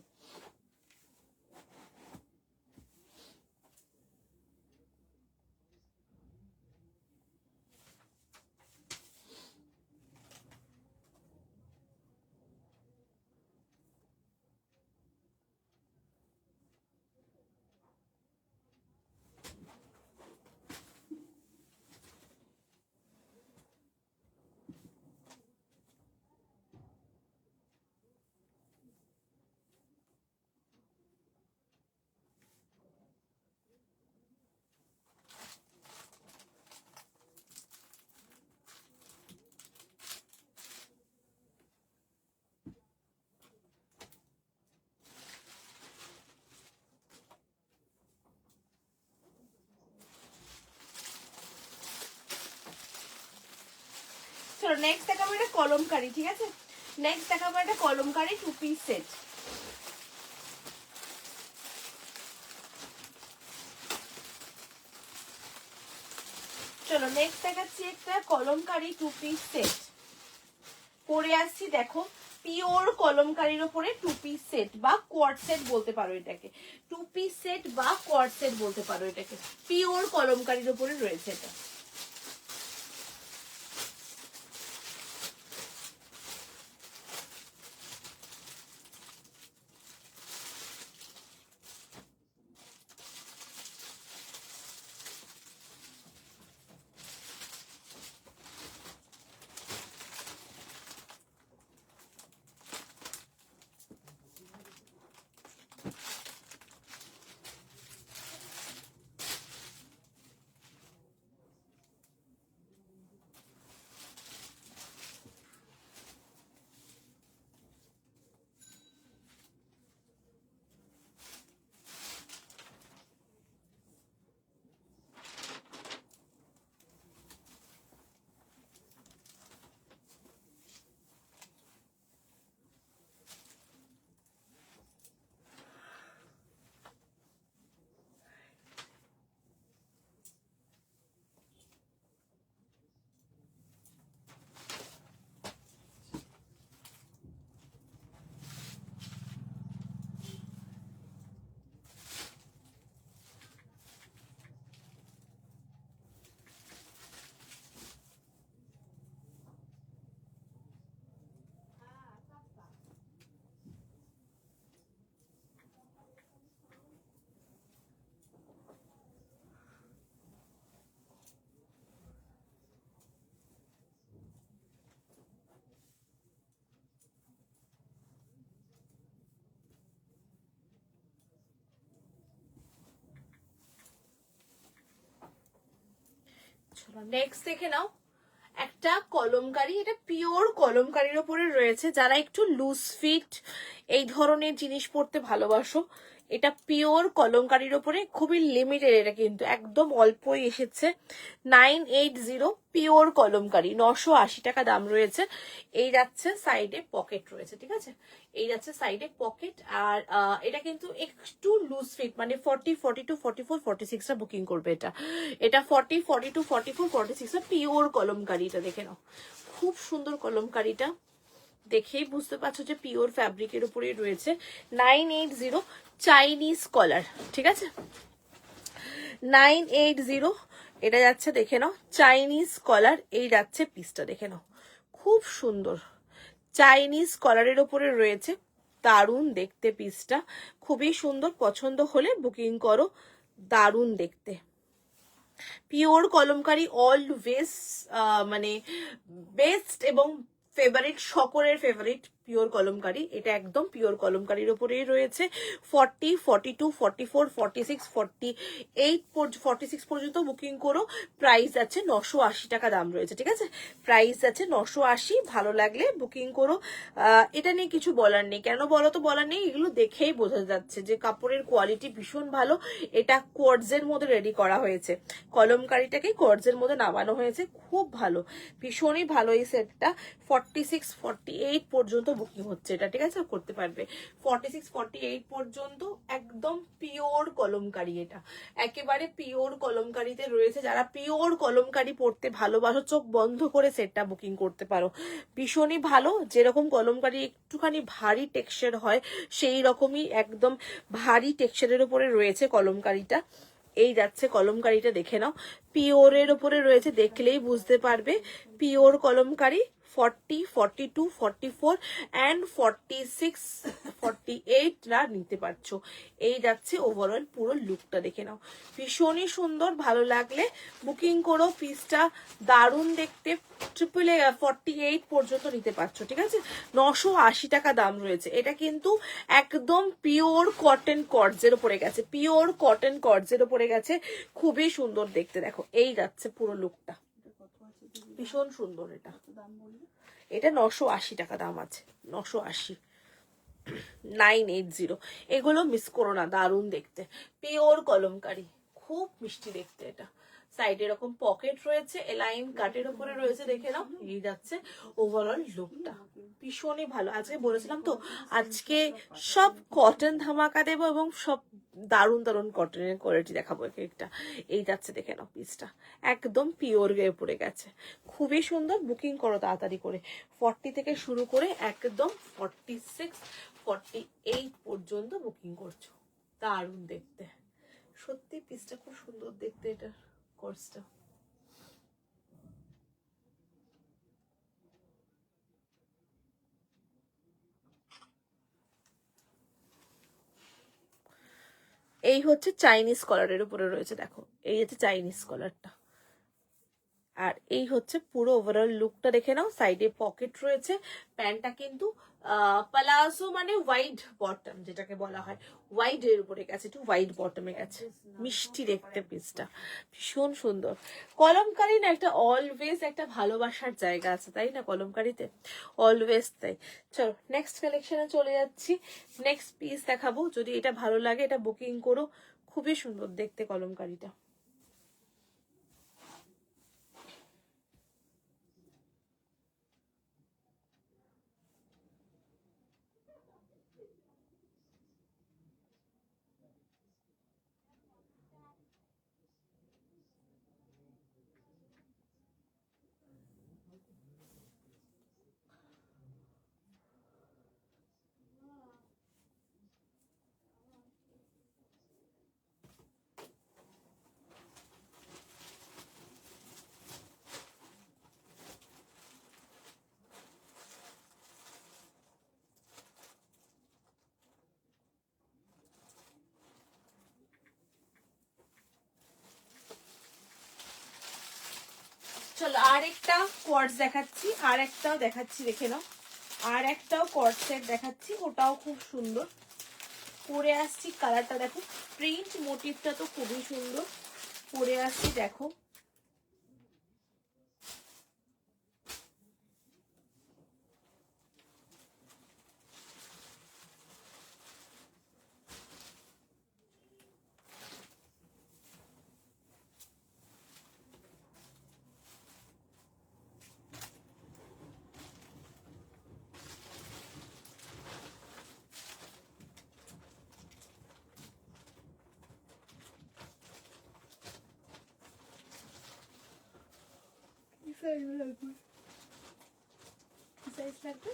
চলো নেক্সট দেখাবো এটা কলমকারি, ঠিক আছে? নেক্সট দেখাবো এটা কলমকারি 2 পিস সেট। চলো নেক্সট দেখাচ্ছি একটা কলমকারি 2 পিস সেট পরে আসছি। দেখো পিওর কলমকারির উপরে 2 পিস সেট বা কোয়ার্ড সেট বলতে পারো এটাকে, 2 পিস সেট বা কোয়ার্ড সেট বলতে পারো এটাকে। পিওর কলমকারির উপরে রয়েছে এটা। নেক্সট দেখে নাও একটা কলমকারি, এটা পিওর কলমকারির ওপরে রয়েছে। যারা একটু লুজ ফিট এই ধরনের জিনিস পরতে ভালোবাসো, এটা পিওর কলমকারির ওপরে, খুবই লিমিটেড, এটা কিন্তু একদম অল্পই এসেছে। 980 পিওর কলমকারি, 980 টাকা দাম রয়েছে। এই যাচ্ছে সাইডে পকেট রয়েছে, ঠিক আছে, এই যাচ্ছে সাইডে পকেট। আর এটা কিন্তু একটু লুজ ফিট, মানে 40, 42, 44, 46টা বুকিং করবে এটা। এটা 40, 42, 44, 46 পিওর কলমকারিটা দেখে নাও, খুব সুন্দর কলমকারিটা, দেখেই বুঝতে পারছো যে পিওর ফ্যাব্রিকের উপরেই রয়েছে। 980 চাইনিজ কলার, ঠিক আছে, 980 এটা যাচ্ছে, দেখে নাও চাইনিজ কলার। এই যাচ্ছে পিসটা, দেখে নাও খুব সুন্দর চাইনিজ কলারের উপরে রয়েছে, দারুণ দেখতে পিসটা, খুবই সুন্দর। পছন্দ হলে বুকিং করো, দারুণ দেখতে। পিওর কলমকারি অলওয়েজ মানে বেস্ট এবং ফেভারিট, সকলের ফেভারিট পিওর কলমকারি। এটা একদম পিওর কলমকারির উপরেই রয়েছে। 40, 42, 44, 46, 48, 46 পর্যন্ত বুকিং করো। প্রাইস আছে 980 টাকা দাম রয়েছে, ঠিক আছে, প্রাইস আছে 980। ভালো লাগলে বুকিং করো। এটা নিয়ে কিছু বলার নেই, কেন বলো তো বলার নেই, এগুলো দেখেই বোঝা যাচ্ছে যে কাপড়ের কোয়ালিটি ভীষণ ভালো। এটা কোয়ার্ডসের মধ্যে রেডি করা হয়েছে, কলমকারিটাকে কোয়ার্ডসের মধ্যে নামানো হয়েছে, খুব ভালো, ভীষণই ভালো এই সেটটা। 46, 48 পর্যন্ত বুকিং হচ্ছে এটা, ঠিক আছে, করতে পারবে 46, 48 পর্যন্ত। একদম পিওর কলমকারি, এটা একেবারে পিওর কলমকারিতে রয়েছে। যারা পিওর কলমকারি পড়তে ভালোবাসো, চোখ বন্ধ করে সেটটা বুকিং করতে পারো, ভীষণই ভালো। যেরকম কলমকারি একটুখানি ভারী টেক্সচার হয়, সেই রকমই একদম ভারী টেক্সচারের উপরে রয়েছে কলমকারিটা। এই যাচ্ছে কলমকারিটা, দেখে নাও পিওরের উপরে রয়েছে, দেখলেই বুঝতে পারবে পিওর কলমকারি। 40, 42, 44 and 46, 48 রা নিতে পারছো। এই যাচ্ছে ওভারঅল পুরো লুকটা, দেখে নাও ভীষণই সুন্দর। ভালো লাগলে বুকিং করো, পিসটা দারুণ দেখতে। 48 পর্যন্ত নিতে পারছো, ঠিক আছে, 980 টাকা দাম রয়েছে। এটা কিন্তু একদম পিওর কটন কর্ডসের উপরে গেছে, পিওর কটন কর্ডসের উপরে গেছে, খুবই সুন্দর দেখতে। দেখো এই যাচ্ছে পুরো লুকটা, ভীষণ সুন্দর। এটা 980 টাকা দাম আছে, 980, 980। এগুলো মিস করো না, দারুণ দেখতে, পিওর কলমকারি, খুব মিষ্টি দেখতে। এটা সাইডে এরকম পকেট রয়েছে, এলাইন কাটের উপরে রয়েছে, দেখে নাও। এই যাচ্ছে ওভারঅল লুকটা, ভীষণই ভালো। আজকে বলেছিলাম তো আজকে সব কটন ধামাকা দেবো এবং সব দারুণ দারুণ কটনের কোয়ালিটি দেখাবো একটা। এই যাচ্ছে, দেখে নাও পিসটা একদম পিওর গায়ে পড়ে গেছে, খুবই সুন্দর। বুকিং করো তাড়াতাড়ি করে, 40 থেকে শুরু করে একদম 46 48 পর্যন্ত বুকিং করছো। দারুণ দেখতে, সত্যি পিসটা খুব সুন্দর দেখতে, এটা কোর্সটা। এই হচ্ছে চাইনিজ কলারের উপরে রয়েছে, দেখো এই হচ্ছে চাইনিজ কলারটা। আর এই হচ্ছে পুরো ওভারঅল লুকটা, দেখে নাও। সাইডে পকেট রয়েছে, প্যান্টটা কিন্তু পালাজো মানে ওয়াইড বটম যেটাকে বলা হয়, ওয়াইড এর উপরে গেছে, একটু ওয়াইড বটমে গেছে, মিষ্টি দেখতে পিসটা, ভীষণ সুন্দর। কলমকারি না একটা অলওয়েজ একটা ভালোবাসার জায়গা আছে, তাই না? কলমকারিতে অলওয়েজ তাই। চলো নেক্সট কালেকশনে চলে যাচ্ছি, নেক্সট পিস দেখাবো। যদি এটা ভালো লাগে এটা বুকিং করো, খুবই সুন্দর দেখতে কলমকারিটা। চলো আরেকটা কোয়ার্টস দেখাচ্ছি, আর একটাও দেখাচ্ছি, দেখে নাও। আর একটাও কোয়ার্ট সেট দেখাচ্ছি, ওটাও খুব সুন্দর। পরে আসছি, কালারটা দেখো, প্রিন্ট মোটিভটা তো খুবই সুন্দর। পরে আসছি, দেখো সাইজ লাগবে।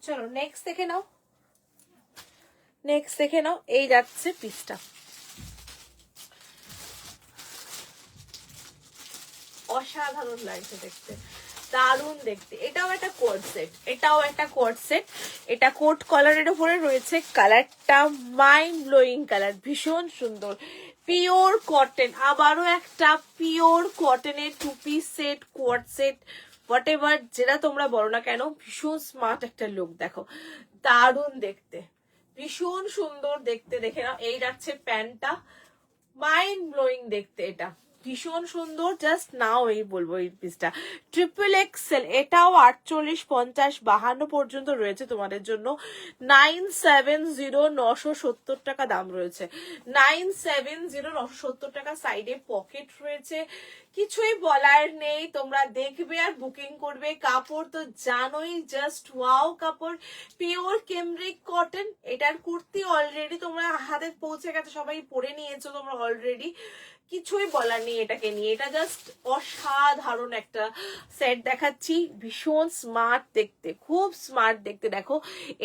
চলো নেক্সট দেখে নাও, নেক্সট দেখে নাও। এই যাচ্ছে পিসটা, অসাধারণ লাগছে দেখতে, দারুণ দেখতে। এটাও একটা কোট সেট, এটাও একটা কোট সেট। এটা কোট কলারের উপরে রয়েছে, কালারটা মাইন্ড ব্লোয়িং কালার, ভীষণ সুন্দর, পিওর কটন। আবারও একটা পিওর কটনের two piece set, coat set, whatever যেটা তোমরা বলো না কেন, ভীষণ স্মার্ট একটা লুক। দেখো দারুণ দেখতে, ভীষণ সুন্দর দেখতে, দেখে নাও। এই যাচ্ছে প্যান্টটা, মাইন্ড ব্লোয়িং দেখতে, এটা ভীষণ সুন্দর। জাস্ট নাও, এই বলবো এই পিসটা ট্রিপল এক্সেল, এটাও 48 50 52 পর্যন্ত রয়েছে তোমাদের জন্য। 970 970 টাকা দাম রয়েছে, 970 970 টাকা। সাইডে পকেট রয়েছে, কিছুই বলার নেই, তোমরা দেখবে আর বুকিং করবে। কাপড় তো জানোই, জাস্ট ওয়াও কাপড়, পিওর কেমব্রিক কটন। এটার কুর্তি অলরেডি তোমরা হাতে পৌঁছে গেছে, সবাই পরে নিয়েছো তোমরা অলরেডি, কিছুই বলার নেই। নেই এটাকে নিয়ে। এটা জাস্ট অসাধারণ একটা সেট দেখাচ্ছি, ভীষণ স্মার্ট দেখতে, খুব স্মার্ট দেখতে। দেখো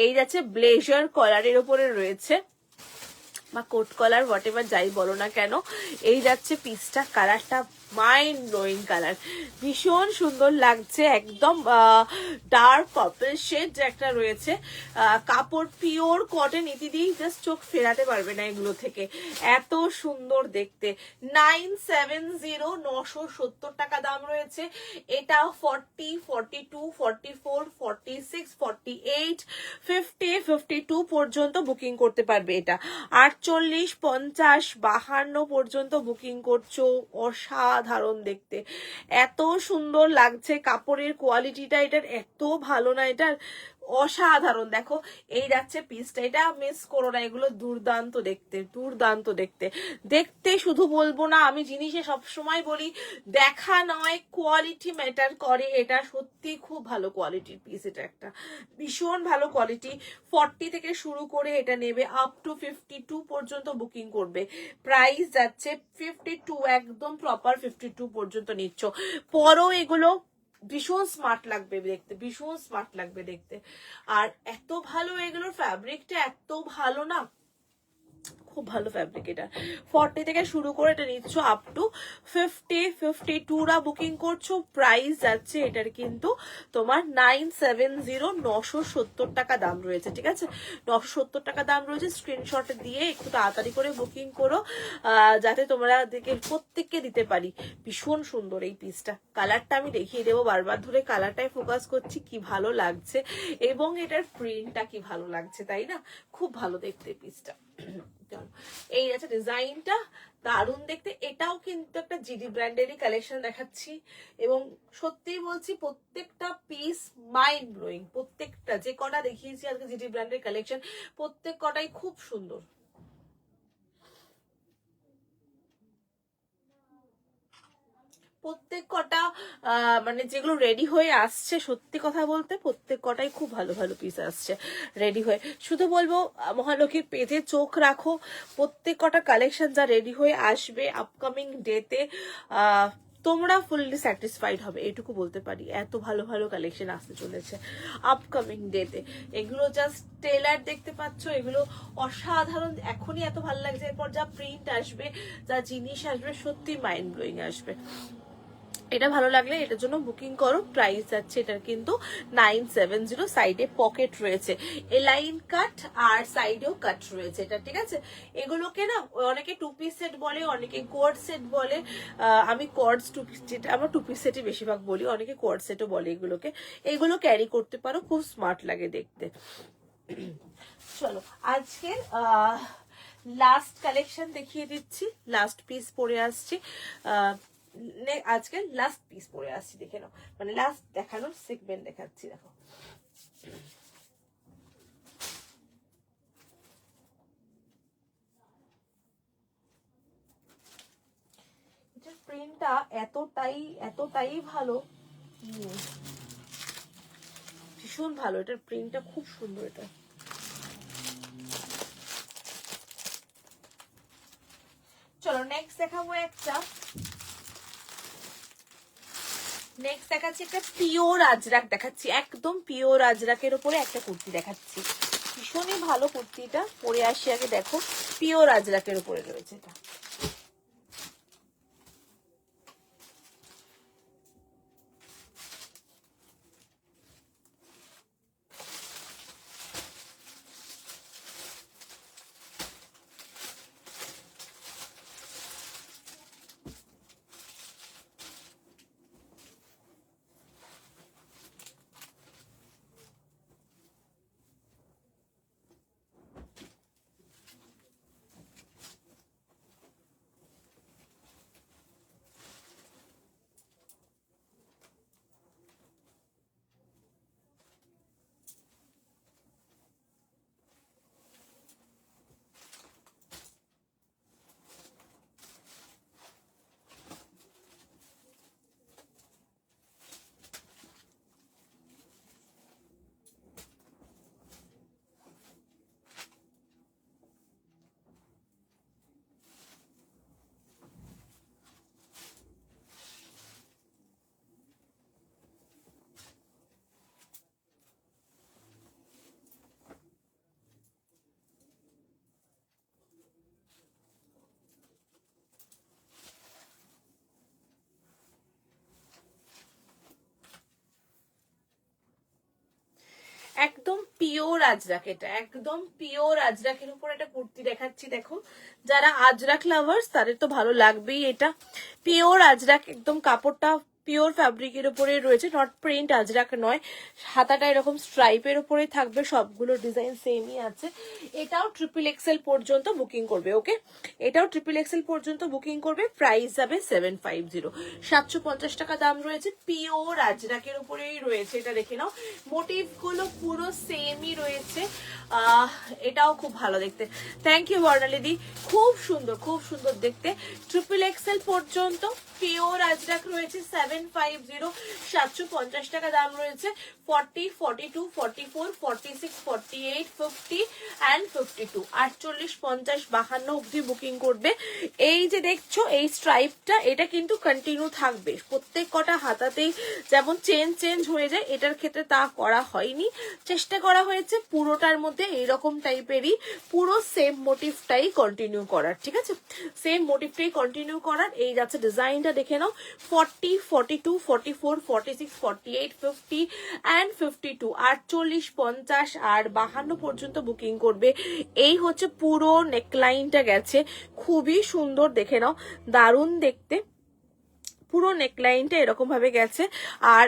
এই যাচ্ছে ব্লেজার কলারের উপরে রয়েছে, বা কোট কলার হোয়াট এভার যাই বলো না কেন। এই যাচ্ছে পিসটা, কালারটা মাইন্ড ব্লোয়িং কালার, ভীষণ সুন্দর লাগছে, একদম ডার্ক পার্পল শেড যে একটা রয়েছে। কাপড় পিওর কটন, ইতি দিয়েই জাস্ট চোখ ফেরাতে পারবে না এগুলো থেকে, এত সুন্দর দেখতে। 970, 970 টাকা দাম রয়েছে। এটা 40, 42, 44, 46, 48, 50, 52 পর্যন্ত বুকিং করতে পারবে। এটা 48, 50, 52 পর্যন্ত বুকিং করছো। অসাধারণ দেখতে, এত সুন্দর লাগছে, কাপড়ের কোয়ালিটিটা এটার এত ভালো না, এটার অসাধারণ। দেখো এই যাচ্ছে পিসটা, এটা মিস করো না, এগুলো দুর্দান্ত দেখতে, দুর্দান্ত দেখতে। দেখতে শুধু বলবো না, আমি জিনিসে সবসময় বলি দেখা নয়, কোয়ালিটি ম্যাটার করে। এটা সত্যি খুব ভালো কোয়ালিটির পিস, এটা একটা ভীষণ ভালো কোয়ালিটি। 40 থেকে শুরু করে এটা নেবে আপ টু 52 পর্যন্ত বুকিং করবে। প্রাইস যাচ্ছে 52, একদম প্রপার 52 পর্যন্ত নিচ্ছ। পরও এগুলো ভীষণ স্মার্ট লাগবে দেখতে, ভীষণ স্মার্ট লাগবে দেখতে। আর এত ভালো এগুলোর ফ্যাব্রিকটা, এত ভালো না, খুব ভালো ফ্যাব্রিক। এটা 40 থেকে শুরু করে এটা নিচ্ছ আপ টু 50, 52 রা বুকিং করছো। প্রাইস যাচ্ছে এটার কিন্তু তোমার 970, 970 টাকা দাম রয়েছে, ঠিক আছে? 970 টাকা দাম রয়েছে। স্ক্রিনশট দিয়ে একটু তাড়াতাড়ি করে বুকিং করো, যাতে তোমরা দেখে প্রত্যেককে দিতে পারি। ভীষণ সুন্দর এই পিসটা, কালারটা আমি দেখিয়ে দেবো বারবার ধরে, কালারটাই ফোকাস করছি, কি ভালো লাগছে, এবং এটার প্রিন্টটা কি ভালো লাগছে, তাই না? খুব ভালো দেখতে পিসটা। এই আছে ডিজাইনটা, দারুণ দেখতে। এটাও কিন্তু একটা জিডি ব্র্যান্ডেরই কালেকশন দেখাচ্ছি, এবং সত্যি বলছি প্রত্যেকটা পিস মাইন্ড ব্লোয়িং। প্রত্যেকটা যে কটা দেখিয়েছি আজকে জিডি ব্র্যান্ডের কালেকশন, প্রত্যেক কটাই খুব সুন্দর। প্রত্যেক কটা মানে যেগুলো রেডি হয়ে আসছে, সত্যি কথা বলতে প্রত্যেক কটাই খুব ভালো ভালো পিস আসছে রেডি হয়ে। শুধু বলবো মহালক্ষ্মীর পেজে চোখ রাখো, প্রত্যেক কটা কালেকশন যা রেডি হয়ে আসবে আপকামিং ডেতে তোমরা ফুললি স্যাটিসফাইড হবে, এটুকু বলতে পারি। এত ভালো ভালো কালেকশন আসতে চলেছে আপকামিং ডেতে। এগুলো জাস্ট টেলার দেখতে পাচ্ছ, এগুলো অসাধারণ, এখনই এত ভালো লাগছে। এরপর যা প্রিন্ট আসবে, যা জিনিস আসবে, সত্যি মাইন্ড ব্লোয়িং আসবে। এটা ভালো লাগলে এটার জন্য বুকিং করো। প্রাইস যাচ্ছে এটার কিন্তু 970। সাইডে পকেট রয়েছে, এলাইন কাট আর সাইডেও কাট রয়েছে এটা, ঠিক আছে? এগুলোকে না অনেকে টু পিস সেট বলে, অনেকে কোয়ার্ড সেট বলে। আমি কোয়ার্ডস টু পিস, যেটা আমরা টু পিস সেটই বেশিরভাগ বলি, অনেকে কোয়ার্ড সেটও বলে এগুলোকে। এগুলো ক্যারি করতে পারো, খুব স্মার্ট লাগে দেখতে। চলো আজকের লাস্ট কালেকশন দেখিয়ে দিচ্ছি, লাস্ট পিস পরে আসছি। আজকে লাস্ট পিস পরে আসছি, দেখে নাও, মানে লাস্ট দেখানোর সেগমেন্ট দেখাচ্ছি। দেখো এটার প্রিন্টটা এতটাই ভালো, ভীষণ ভালো। এটার প্রিন্টটা খুব সুন্দর। এটা চলো নেক্সট দেখাবো একটা, নেক্সট দেখাচ্ছি একটা পিওর আজরাক দেখাচ্ছি, একদম পিওর আজরাকের উপরে একটা কুর্তি দেখাচ্ছি। ভীষণই ভালো কুর্তিটা, পরে আসি আগে। দেখো পিওর আজরাকের উপরে রয়েছে এটা। পিওর আজরাক, এটা একদম পিওর আজরাকের উপর একটা কুর্তি দেখাচ্ছি। দেখো যারা আজরাক লাভার্স তাদের তো ভালো লাগবেই। এটা পিওর আজরাক, একদম কাপড়টা পিওর ফ্যাব্রিকের উপরে রয়েছে, নট প্রিন্ট আজরাক নয়। হাতাটা এরকম স্ট্রাইপের উপরে থাকবে, সবগুলো ডিজাইন সেমই আছে। এটাও ট্রিপল এক্সেল পর্যন্ত বুকিং করবে। ওকে, এটাও ট্রিপল এক্সেল পর্যন্ত বুকিং করবে। প্রাইস যাবে 750, 750 টাকা দাম রয়েছে। পিওর আজরাকের উপরেই রয়েছে, এটা দেখে নাও। মোটিভ গুলো পুরো সেমই রয়েছে। এটাও খুব ভালো দেখতে। থ্যাংক ইউ বর্ণালিদি, খুব সুন্দর, খুব সুন্দর দেখতে। ট্রিপল এক্সেল পর্যন্ত পিওর আজরাক রয়েছে 750, 750 টাকা দাম রয়েছে। 40, 42, 44, 46, 48, 50 and 52, 48, 50, 52 অব্দি বুকিং করবে। এই যে দেখছো এই স্ট্রাইপটা, এটা কিন্তু কন্টিনিউ থাকবে প্রত্যেক কটা হাতাতেই, যেমন চেঞ্জ হয়ে যায়, এটার ক্ষেত্রে তা করা হয়নি। চেষ্টা করা হয়েছে পুরোটার মধ্যে এইরকম টাইপেরই পুরো সেম মোটিভটাই কন্টিনিউ করার। ঠিক আছে, সেম মোটিভটাই কন্টিনিউ করার। এই যাচ্ছে ডিজাইনটা দেখে নাও। 40, 42, 44, 46, 48, 50 and 52, 48, 50 আর 52 পর্যন্ত বুকিং করবে। এই হচ্ছে পুরো নেকলাইনটা গেছে, খুবই সুন্দর দেখে নাও, দারুণ দেখতে। পুরো নেকলাইনটা এরকম ভাবে গেছে। আর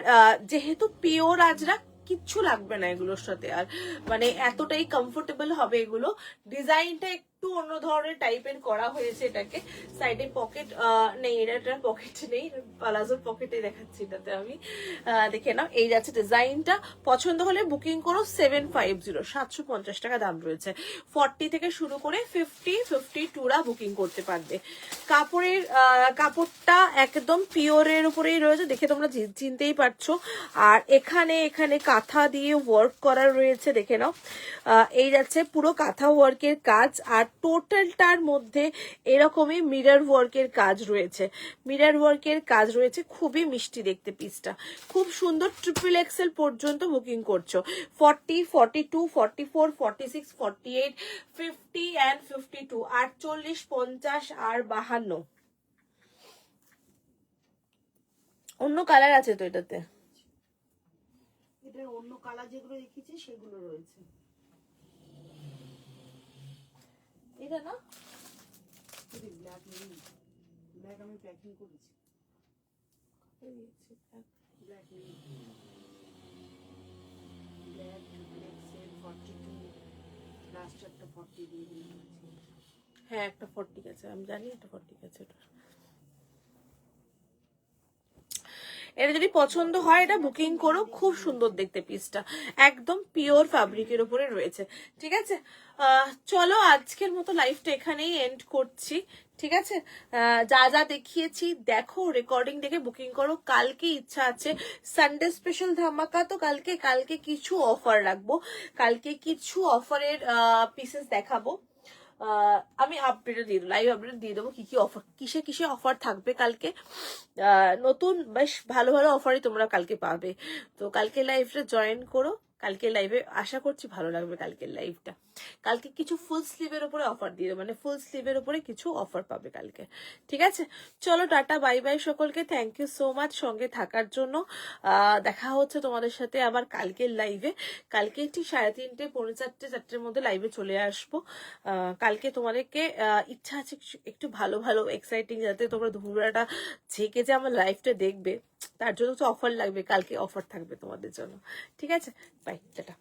যেহেতু পিওর আজরাক, কিচ্ছু লাগবে না এগুলোর সাথে, আর মানে এতটাই কমফোর্টেবল হবে এগুলো। ডিজাইনটা একটু অন্য ধরনের টাইপের করা হয়েছে এটাকে। সাইডে পকেট নেই, এটার পকেট নেই, পালাজোর পকেটে দেখাচ্ছি এটাতে আমি। দেখে নাও, এই যাচ্ছে ডিজাইনটা। পছন্দ হলে বুকিং করো। 750, 750 টাকা দাম রয়েছে। 40 থেকে শুরু করে 50, 52 বুকিং করতে পারবে। কাপড়টা একদম পিওরের উপরেই রয়েছে, দেখে তোমরা চিনতেই পারছো। আর এখানে কাঁথা দিয়ে ওয়ার্ক করা রয়েছে, দেখে নাও। এই যাচ্ছে পুরো কাঁথা ওয়ার্কের কাজ, আর টোটালটার মধ্যে এরকমই মিরর ওয়ার্কের কাজ রয়েছে। মিরর ওয়ার্কের কাজ রয়েছে, খুবই মিষ্টি দেখতে পিসটা, খুব সুন্দর। ট্রিপল এক্সেল পর্যন্ত বুকিং করছো। 40, 42, 44, 46, 48, 50 and 52, 48, 50 আর 52। অন্য কালার আছে তো এটাতে? এটার অন্য কালার যেগুলো রেখেছি সেগুলো রয়েছে। এটা না, ব্ল্যাক নেই, ব্ল্যাক আমি প্যাকিং করেছি। ব্ল্যাক নেই, ব্ল্যাক ট্রিপল এক্সেল 42, লাস্ট একটা 40 দিয়ে দিয়েছি। হ্যাঁ একটা 40 আছে, আমি জানি একটা 40 আছে। এটা যদি পছন্দ হয় এটা বুকিং করো, খুব সুন্দর দেখতে পিসটা, একদম পিওর ফ্যাব্রিকের উপরে রয়েছে। ঠিক আছে, চলো আজকের মতো লাইফটা এখানেই এন্ড করছি। ঠিক আছে, যা যা দেখিয়েছি দেখো, রেকর্ডিং দেখে বুকিং করো। কালকে ইচ্ছা আছে সানডে স্পেশাল ধামাকা, তো কালকে কিছু অফার রাখবো, কালকে কিছু অফারের পিসেস দেখাবো। আমি আপডেটে দিয়ে দেবো, লাইভ আপডেট দিয়ে দেবো কি কি অফার, কিসে অফার থাকবে কালকে। নতুন বেশ ভালো ভালো অফারই তোমরা কালকে পাবে। তো কালকে লাইভটা জয়েন করো, কালকে লাইভে আশা করছি ভালো লাগবে কালকের লাইভটা। কালকে কিছু ফুল স্লিভের উপরে অফার দিয়ে দেবো, মানে ফুল স্লিভের উপরে কিছু অফার পাবে কালকে। ঠিক আছে, চলো টাটা, বাই বাই সকলকে। থ্যাংক ইউ সো মাচ সঙ্গে থাকার জন্য। দেখা হচ্ছে তোমাদের সাথে আবার কালকের লাইভে। কালকে ঠিক 3:30, 4:45, 4টের মধ্যে লাইভে চলে আসবো। কালকে তোমাদেরকে ইচ্ছা আছে একটু ভালো ভালো এক্সাইটিং, যাতে তোমরা দুপুরবেলাটা ঝেঁকে যে আমার লাইভটা দেখবে, তার জন্য তো অফার লাগবে, কালকে অফার থাকবে তোমাদের জন্য। ঠিক আছে, বাই, টাটা।